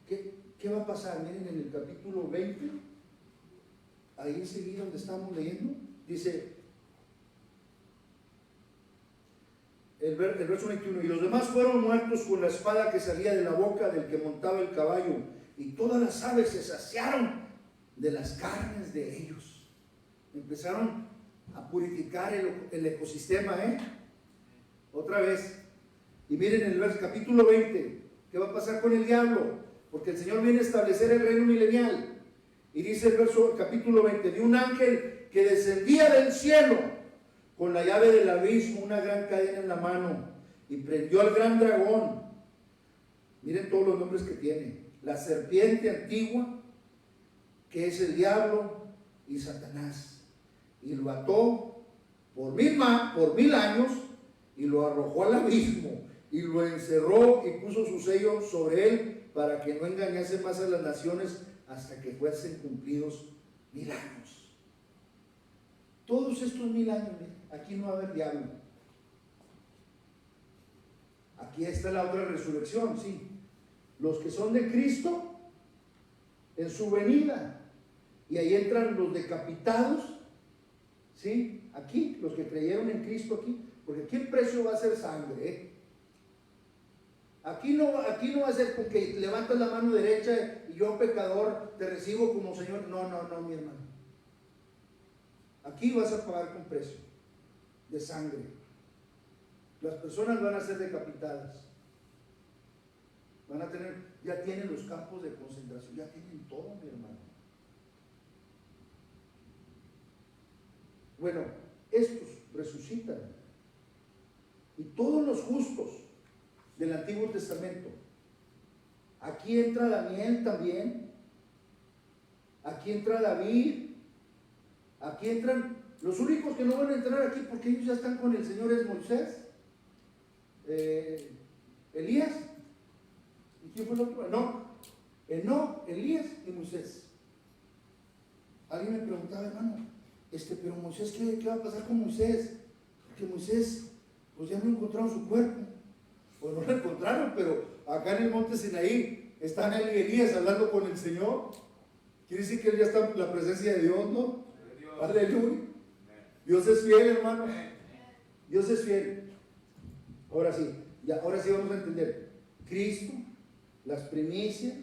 S1: ¿Qué va a pasar? Miren en el capítulo 20, ahí enseguida donde estamos leyendo, dice el verso 21, y los demás fueron muertos con la espada que salía de la boca del que montaba el caballo, y todas las aves se saciaron de las carnes de ellos. Empezaron a purificar el ecosistema, otra vez. Y miren en el capítulo 20, ¿qué va a pasar con el diablo? Porque el Señor viene a establecer el reino milenial. Y dice el capítulo 20, de un ángel que descendía del cielo con la llave del abismo, una gran cadena en la mano, y prendió al gran dragón. Miren todos los nombres que tiene: la serpiente antigua, que es el diablo y Satanás, y lo ató por 1000 años y lo arrojó al abismo y lo encerró y puso su sello sobre él para que no engañase más a las naciones hasta que fuesen cumplidos 1000 años. Todos estos 1000 años, aquí no va a haber diablo. Aquí está la otra resurrección, sí. Los que son de Cristo en su venida, y ahí entran los decapitados, ¿sí? Aquí, los que creyeron en Cristo aquí, porque aquí el precio va a ser sangre, Aquí no va a ser porque levantas la mano derecha y yo, pecador, te recibo como Señor. No, mi hermano. Aquí vas a pagar con precio de sangre. Las personas van a ser decapitadas. Van a tener, ya tienen los campos de concentración, ya tienen todo, mi hermano. Bueno, estos resucitan. Y todos los justos del Antiguo Testamento. Aquí entra Daniel también. Aquí entra David. Aquí entran. Los únicos que no van a entrar aquí porque ellos ya están con el Señor es Moisés, Elías. ¿Y quién fue el otro? No, Elías y Moisés. Alguien me preguntaba, hermano, pero Moisés, ¿qué va a pasar con Moisés? Porque Moisés, pues ya no encontraron su cuerpo. Pues no lo encontraron, pero acá en el monte Sinaí están él y Elías hablando con el Señor. Quiere decir que él ya está en la presencia de Dios, ¿no? Aleluya. Dios es fiel, hermano. Dios es fiel. Ahora sí vamos a entender. Cristo, las primicias,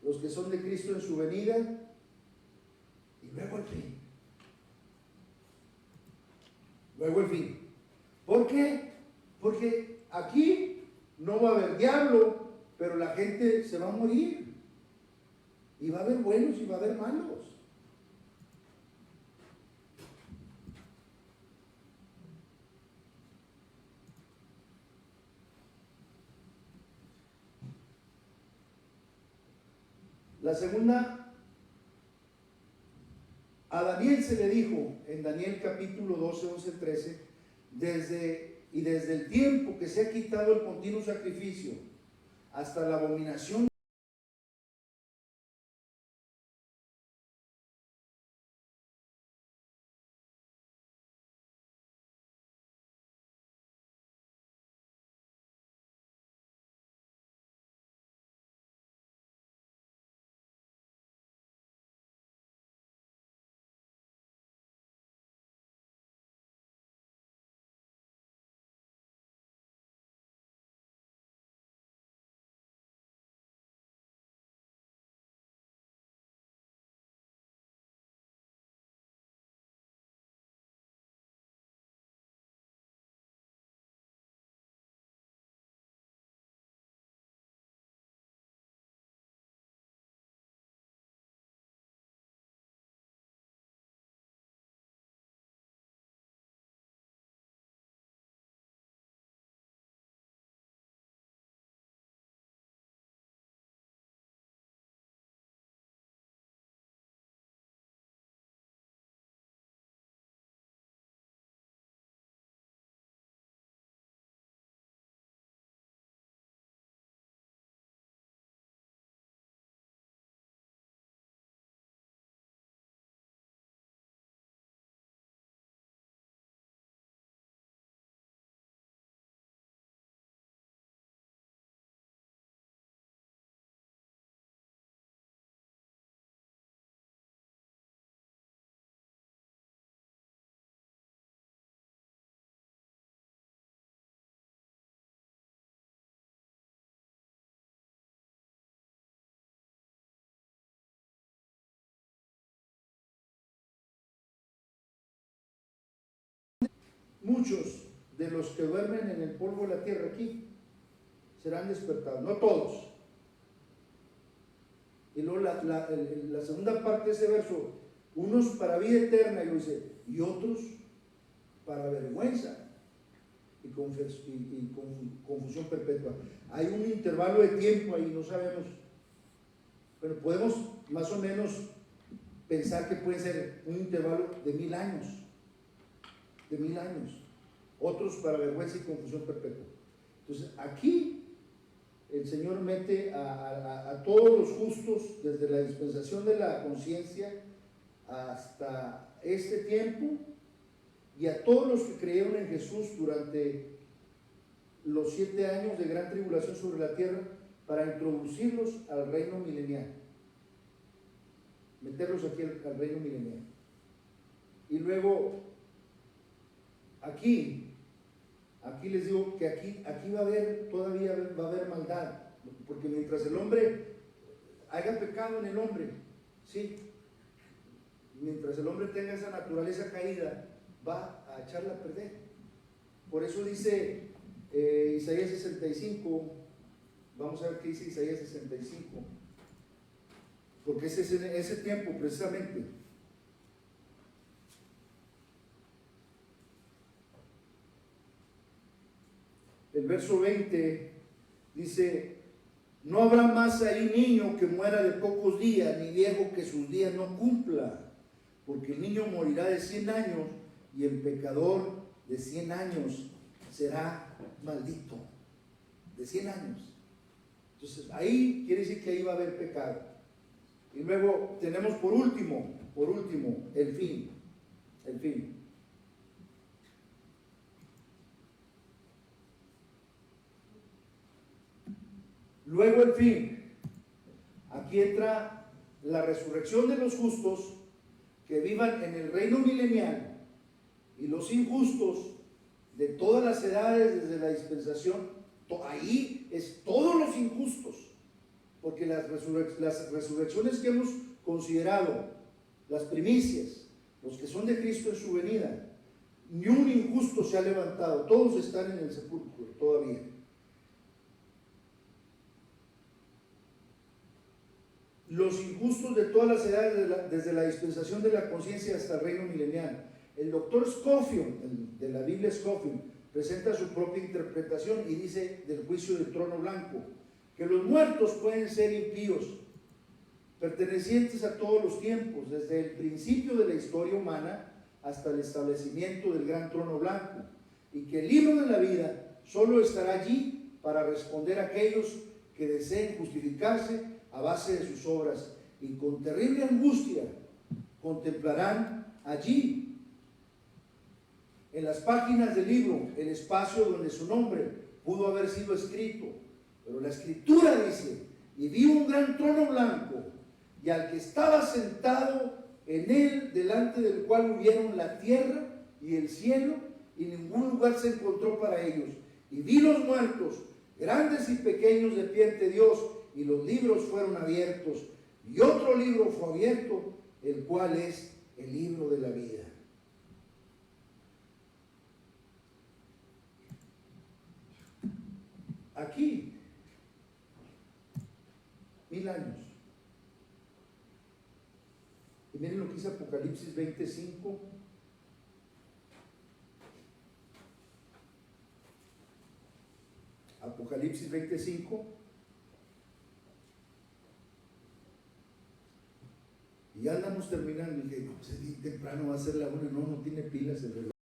S1: los que son de Cristo en su venida, y luego el fin. Luego el fin. ¿Por qué? Porque aquí no va a haber diablo, pero la gente se va a morir. Y va a haber buenos y va a haber malos. La segunda, a Daniel se le dijo en Daniel capítulo 12, 11, 13, desde el tiempo que se ha quitado el continuo sacrificio hasta la abominación muchos de los que duermen en el polvo de la tierra aquí serán despertados, no todos. Y luego la segunda parte de ese verso, unos para vida eterna, y lo dice, y otros para vergüenza y confusión perpetua. Hay un intervalo de tiempo ahí, no sabemos, pero podemos más o menos pensar que puede ser un intervalo de 1000 años, otros para vergüenza y confusión perpetua. Entonces aquí el Señor mete a todos los justos desde la dispensación de la conciencia hasta este tiempo, y a todos los que creyeron en Jesús durante los 7 años de gran tribulación sobre la tierra, para introducirlos al reino milenial, meterlos aquí al reino milenial. Y luego aquí les digo que aquí va a haber, todavía va a haber maldad, porque mientras el hombre haya pecado en el hombre, sí, mientras el hombre tenga esa naturaleza caída, va a echarla a perder. Por eso dice Isaías 65, vamos a ver qué dice Isaías 65, porque ese es ese tiempo precisamente. El verso 20 dice: no habrá más ahí niño que muera de pocos días, ni viejo que sus días no cumpla, porque el niño morirá de 100 años y el pecador de 100 años será maldito. De 100 años. Entonces ahí quiere decir que ahí va a haber pecado. Y luego tenemos por último, el fin. Luego el fin. Aquí entra la resurrección de los justos que vivan en el reino milenial, y los injustos de todas las edades desde la dispensación. Ahí es todos los injustos, porque las resurrecciones que hemos considerado, las primicias, los que son de Cristo en su venida, ni un injusto se ha levantado, todos están en el sepulcro todavía. Los injustos de todas las edades desde la dispensación de la conciencia hasta el reino milenial. El doctor Scofield, de la Biblia Scofield, presenta su propia interpretación y dice del juicio del trono blanco, que los muertos pueden ser impíos, pertenecientes a todos los tiempos, desde el principio de la historia humana hasta el establecimiento del gran trono blanco, y que el libro de la vida solo estará allí para responder a aquellos que deseen justificarse a base de sus obras, y con terrible angustia contemplarán allí, en las páginas del libro, el espacio donde su nombre pudo haber sido escrito. Pero la escritura dice: y vi un gran trono blanco, y al que estaba sentado en él, delante del cual hubieron la tierra y el cielo, y ningún lugar se encontró para ellos. Y vi los muertos, grandes y pequeños, de pie ante Dios, y los libros fueron abiertos, y otro libro fue abierto, el cual es el libro de la vida. Aquí, 1000 años. Y miren lo que dice Apocalipsis 25. Apocalipsis 25. Y ya andamos terminando. Y dije, no, pues es bien temprano, va a ser la 1. No tiene pilas el reloj.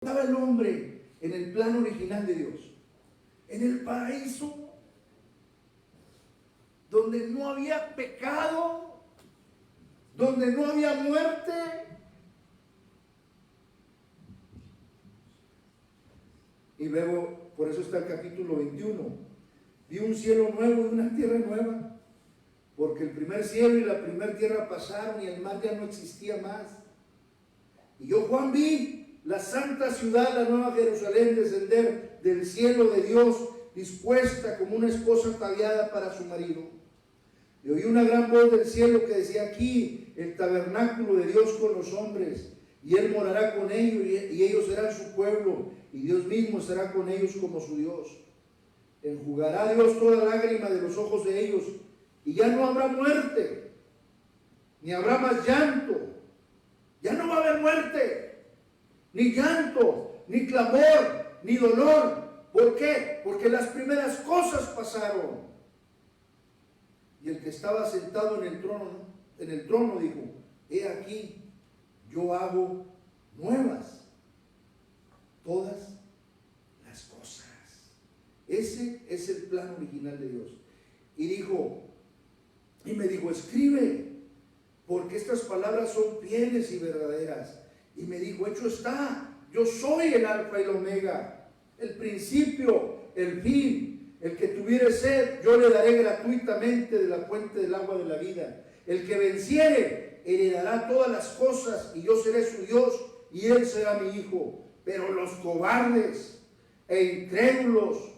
S1: Estaba el hombre en el plan original de Dios, en el paraíso, donde no había pecado, donde no había muerte. Y luego, por eso está el capítulo 21. Vi un cielo nuevo y una tierra nueva, porque el primer cielo y la primera tierra pasaron y el mar ya no existía más. Y yo, Juan, vi la santa ciudad, la nueva Jerusalén, descender del cielo de Dios, dispuesta como una esposa ataviada para su marido. Y oí una gran voz del cielo que decía: aquí el tabernáculo de Dios con los hombres, y Él morará con ellos, y ellos serán su pueblo, y Dios mismo estará con ellos como su Dios. Enjugará Dios toda lágrima de los ojos de ellos, y ya no habrá muerte, ni habrá más llanto. Ya no va a haber muerte, ni llanto, ni clamor, ni dolor. ¿Por qué? Porque las primeras cosas pasaron. Y el que estaba sentado en el trono dijo: he aquí, yo hago nuevas todas las cosas. Ese es el plan original de Dios. Y me dijo: escribe, porque estas palabras son fieles y verdaderas. Y me dijo: hecho está, yo soy el alfa y el omega, el principio, el fin. El que tuviere sed, yo le daré gratuitamente de la fuente del agua de la vida. El que venciere, heredará todas las cosas, y yo seré su Dios, y él será mi hijo. Pero los cobardes e incrédulos,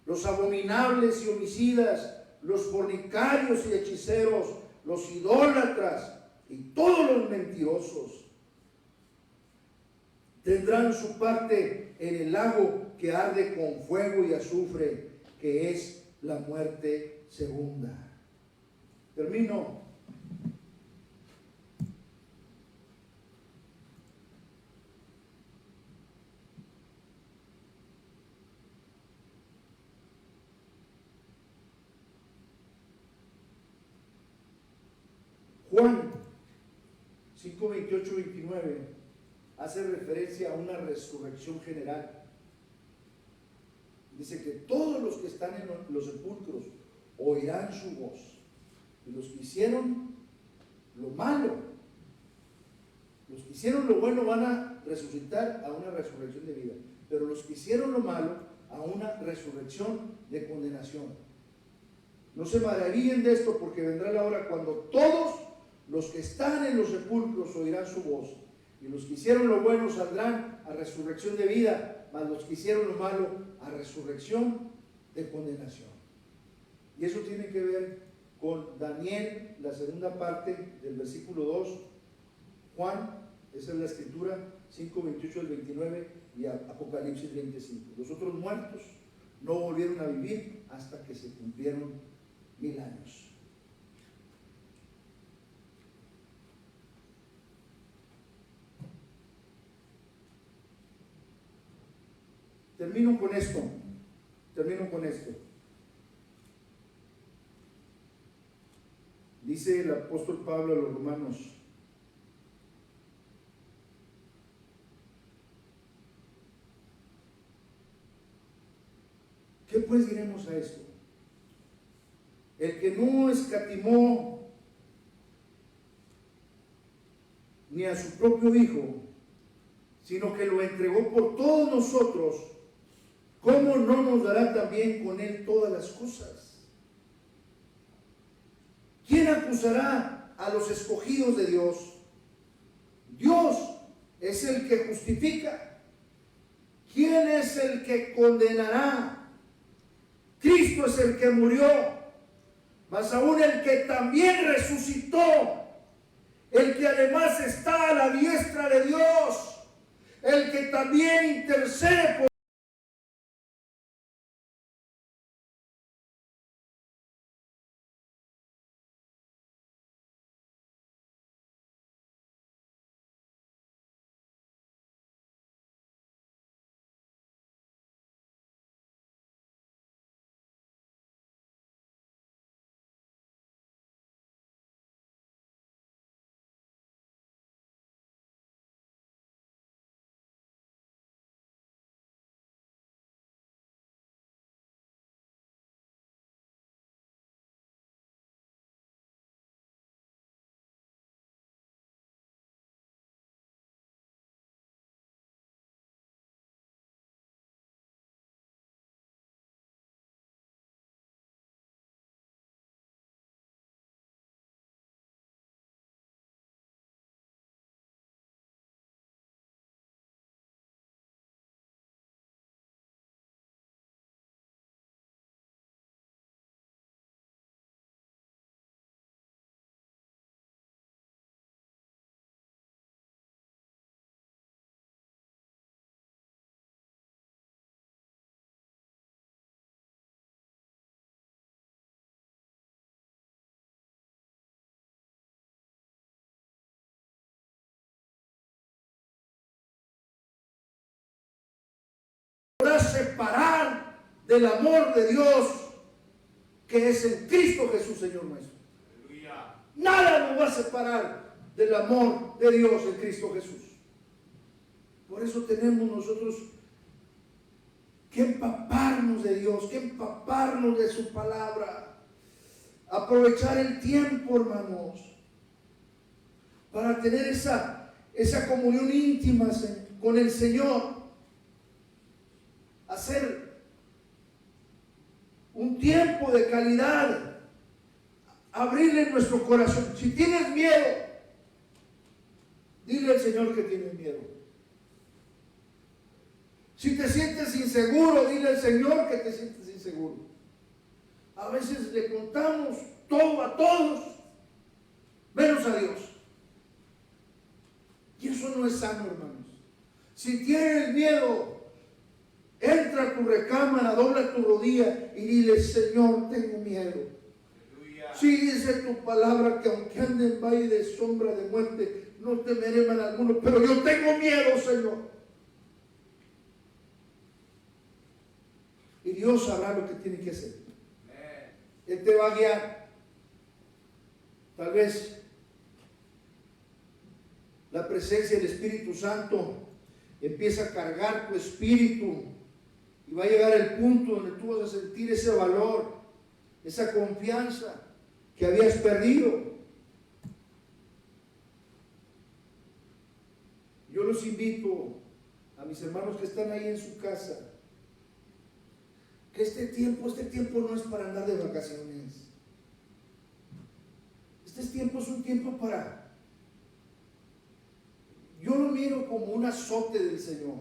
S1: los abominables y homicidas, los fornicarios y hechiceros, los idólatras y todos los mentirosos tendrán su parte en el lago que arde con fuego y azufre, que es la muerte segunda. Termino. Juan 5, 28, 29 hace referencia a una resurrección general. Dice que todos los que están en los sepulcros oirán su voz, y los que hicieron lo malo, los que hicieron lo bueno van a resucitar a una resurrección de vida, pero los que hicieron lo malo a una resurrección de condenación. No se maravillen de esto, porque vendrá la hora cuando todos los que están en los sepulcros oirán su voz, y los que hicieron lo bueno saldrán a resurrección de vida, mas los que hicieron lo malo a resurrección de condenación. Y eso tiene que ver con Daniel, la segunda parte del versículo 2, Juan, esa es la escritura, 5, 28 al 29, y Apocalipsis 25. Los otros muertos no volvieron a vivir hasta que se cumplieron 1000 años. Termino con esto. Dice el apóstol Pablo a los romanos: ¿qué pues diremos a esto? El que no escatimó ni a su propio Hijo, sino que lo entregó por todos nosotros, ¿cómo no nos dará también con Él todas las cosas? ¿Quién acusará a los escogidos de Dios? Dios es el que justifica. ¿Quién es el que condenará? Cristo es el que murió, mas aún el que también resucitó, el que además está a la diestra de Dios, el que también intercede por podrá separar del amor de Dios que es en Cristo Jesús, Señor nuestro. Aleluya. Nada nos va a separar del amor de Dios en Cristo Jesús. Por eso tenemos nosotros que empaparnos de Dios, que empaparnos de su palabra. Aprovechar el tiempo, hermanos, para tener esa comunión íntima con el Señor. Hacer un tiempo de calidad. Abrirle nuestro corazón. Si tienes miedo, dile al Señor que tienes miedo. Si te sientes inseguro, dile al Señor que te sientes inseguro. A veces le contamos todo a todos, menos a Dios. Y eso no es sano, hermanos. Si tienes miedo, entra a tu recámara, dobla tu rodilla y dile: Señor, tengo miedo. Si dice tu palabra que aunque ande en valle de sombra de muerte, no temeré mal alguno, pero yo tengo miedo, Señor. Y Dios sabrá lo que tiene que hacer. Él te va a guiar. Tal vez la presencia del Espíritu Santo empieza a cargar tu espíritu y va a llegar el punto donde tú vas a sentir ese valor, esa confianza que habías perdido. Yo los invito a mis hermanos que están ahí en su casa, que este tiempo no es para andar de vacaciones. Este tiempo es un tiempo para... Yo lo miro como un azote del Señor,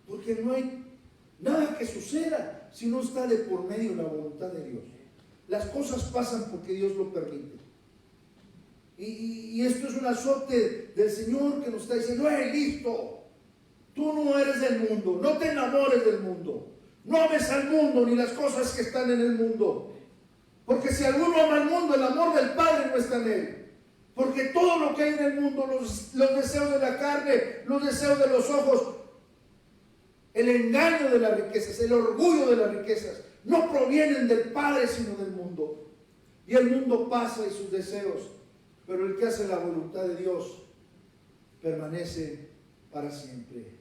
S1: porque no hay nada que suceda si no está de por medio la voluntad de Dios. Las cosas pasan porque Dios lo permite. Y esto es un azote del Señor que nos está diciendo: listo, tú no eres del mundo, no te enamores del mundo, no ames al mundo ni las cosas que están en el mundo, porque si alguno ama al mundo, el amor del Padre no está en él. Porque todo lo que hay en el mundo, los deseos de la carne, los deseos de los ojos, el engaño de las riquezas, el orgullo de las riquezas, no provienen del Padre sino del mundo. Y el mundo pasa y sus deseos, pero el que hace la voluntad de Dios permanece para siempre.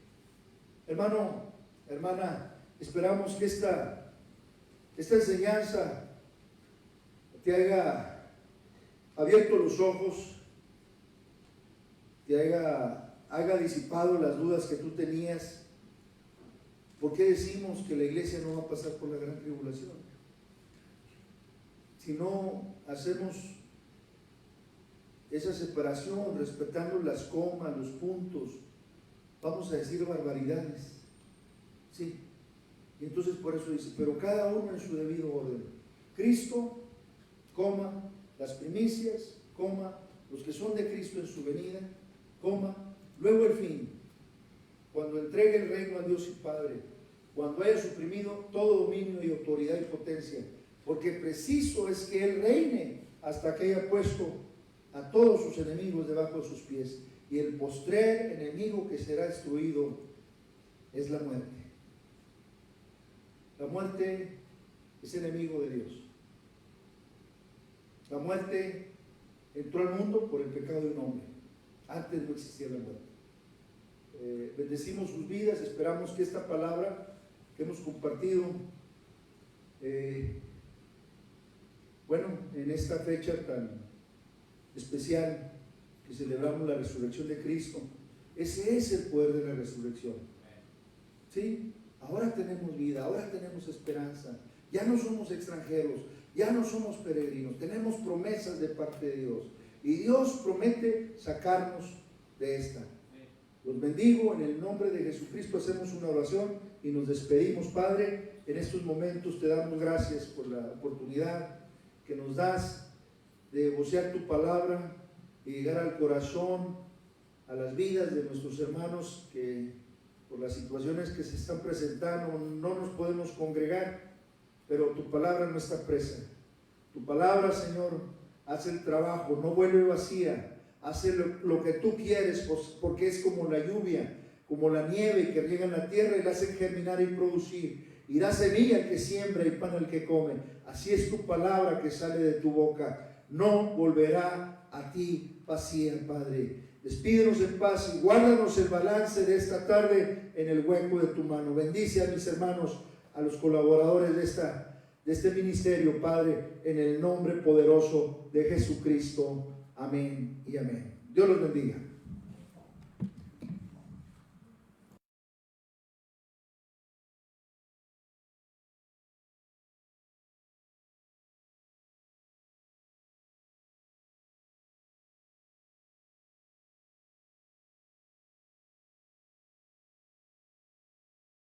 S1: Hermano, hermana, esperamos que esta enseñanza te haya abierto los ojos, te haga disipado las dudas que tú tenías. ¿Por qué decimos que la iglesia no va a pasar por la gran tribulación? Si no hacemos esa separación, respetando las comas, los puntos, vamos a decir barbaridades. Sí. Y entonces por eso dice: pero cada uno en su debido orden. Cristo, coma, las primicias, coma, los que son de Cristo en su venida, coma, luego el fin, cuando entregue el reino a Dios y Padre, cuando haya suprimido todo dominio y autoridad y potencia, porque preciso es que Él reine hasta que haya puesto a todos sus enemigos debajo de sus pies. Y el postrer enemigo que será destruido es la muerte. La muerte es enemigo de Dios. La muerte entró al mundo por el pecado de un hombre. Antes no existía la muerte. Bendecimos sus vidas. Esperamos que esta palabra que hemos compartido, en esta fecha tan especial que celebramos la resurrección de Cristo, ese es el poder de la resurrección. ¿Sí? Ahora tenemos vida, ahora tenemos esperanza. Ya no somos extranjeros, ya no somos peregrinos, tenemos promesas de parte de Dios. Y Dios promete sacarnos de esta. Los bendigo en el nombre de Jesucristo. Hacemos una oración y nos despedimos. Padre, en estos momentos te damos gracias por la oportunidad que nos das de vocear tu palabra y llegar al corazón, a las vidas de nuestros hermanos que por las situaciones que se están presentando no nos podemos congregar, pero tu palabra no está presa. Tu palabra, Señor, hace el trabajo, no vuelve vacía, hace lo que tú quieres, porque es como la lluvia como la nieve que riega en la tierra y la hace germinar y producir. Y da semilla al que siembra y pan al que come. Así es tu palabra que sale de tu boca. No volverá a ti vacía, Padre. Despídenos en paz y guárdanos el balance de esta tarde en el hueco de tu mano. Bendice a mis hermanos, a los colaboradores de este ministerio, Padre, en el nombre poderoso de Jesucristo. Amén y amén. Dios los bendiga.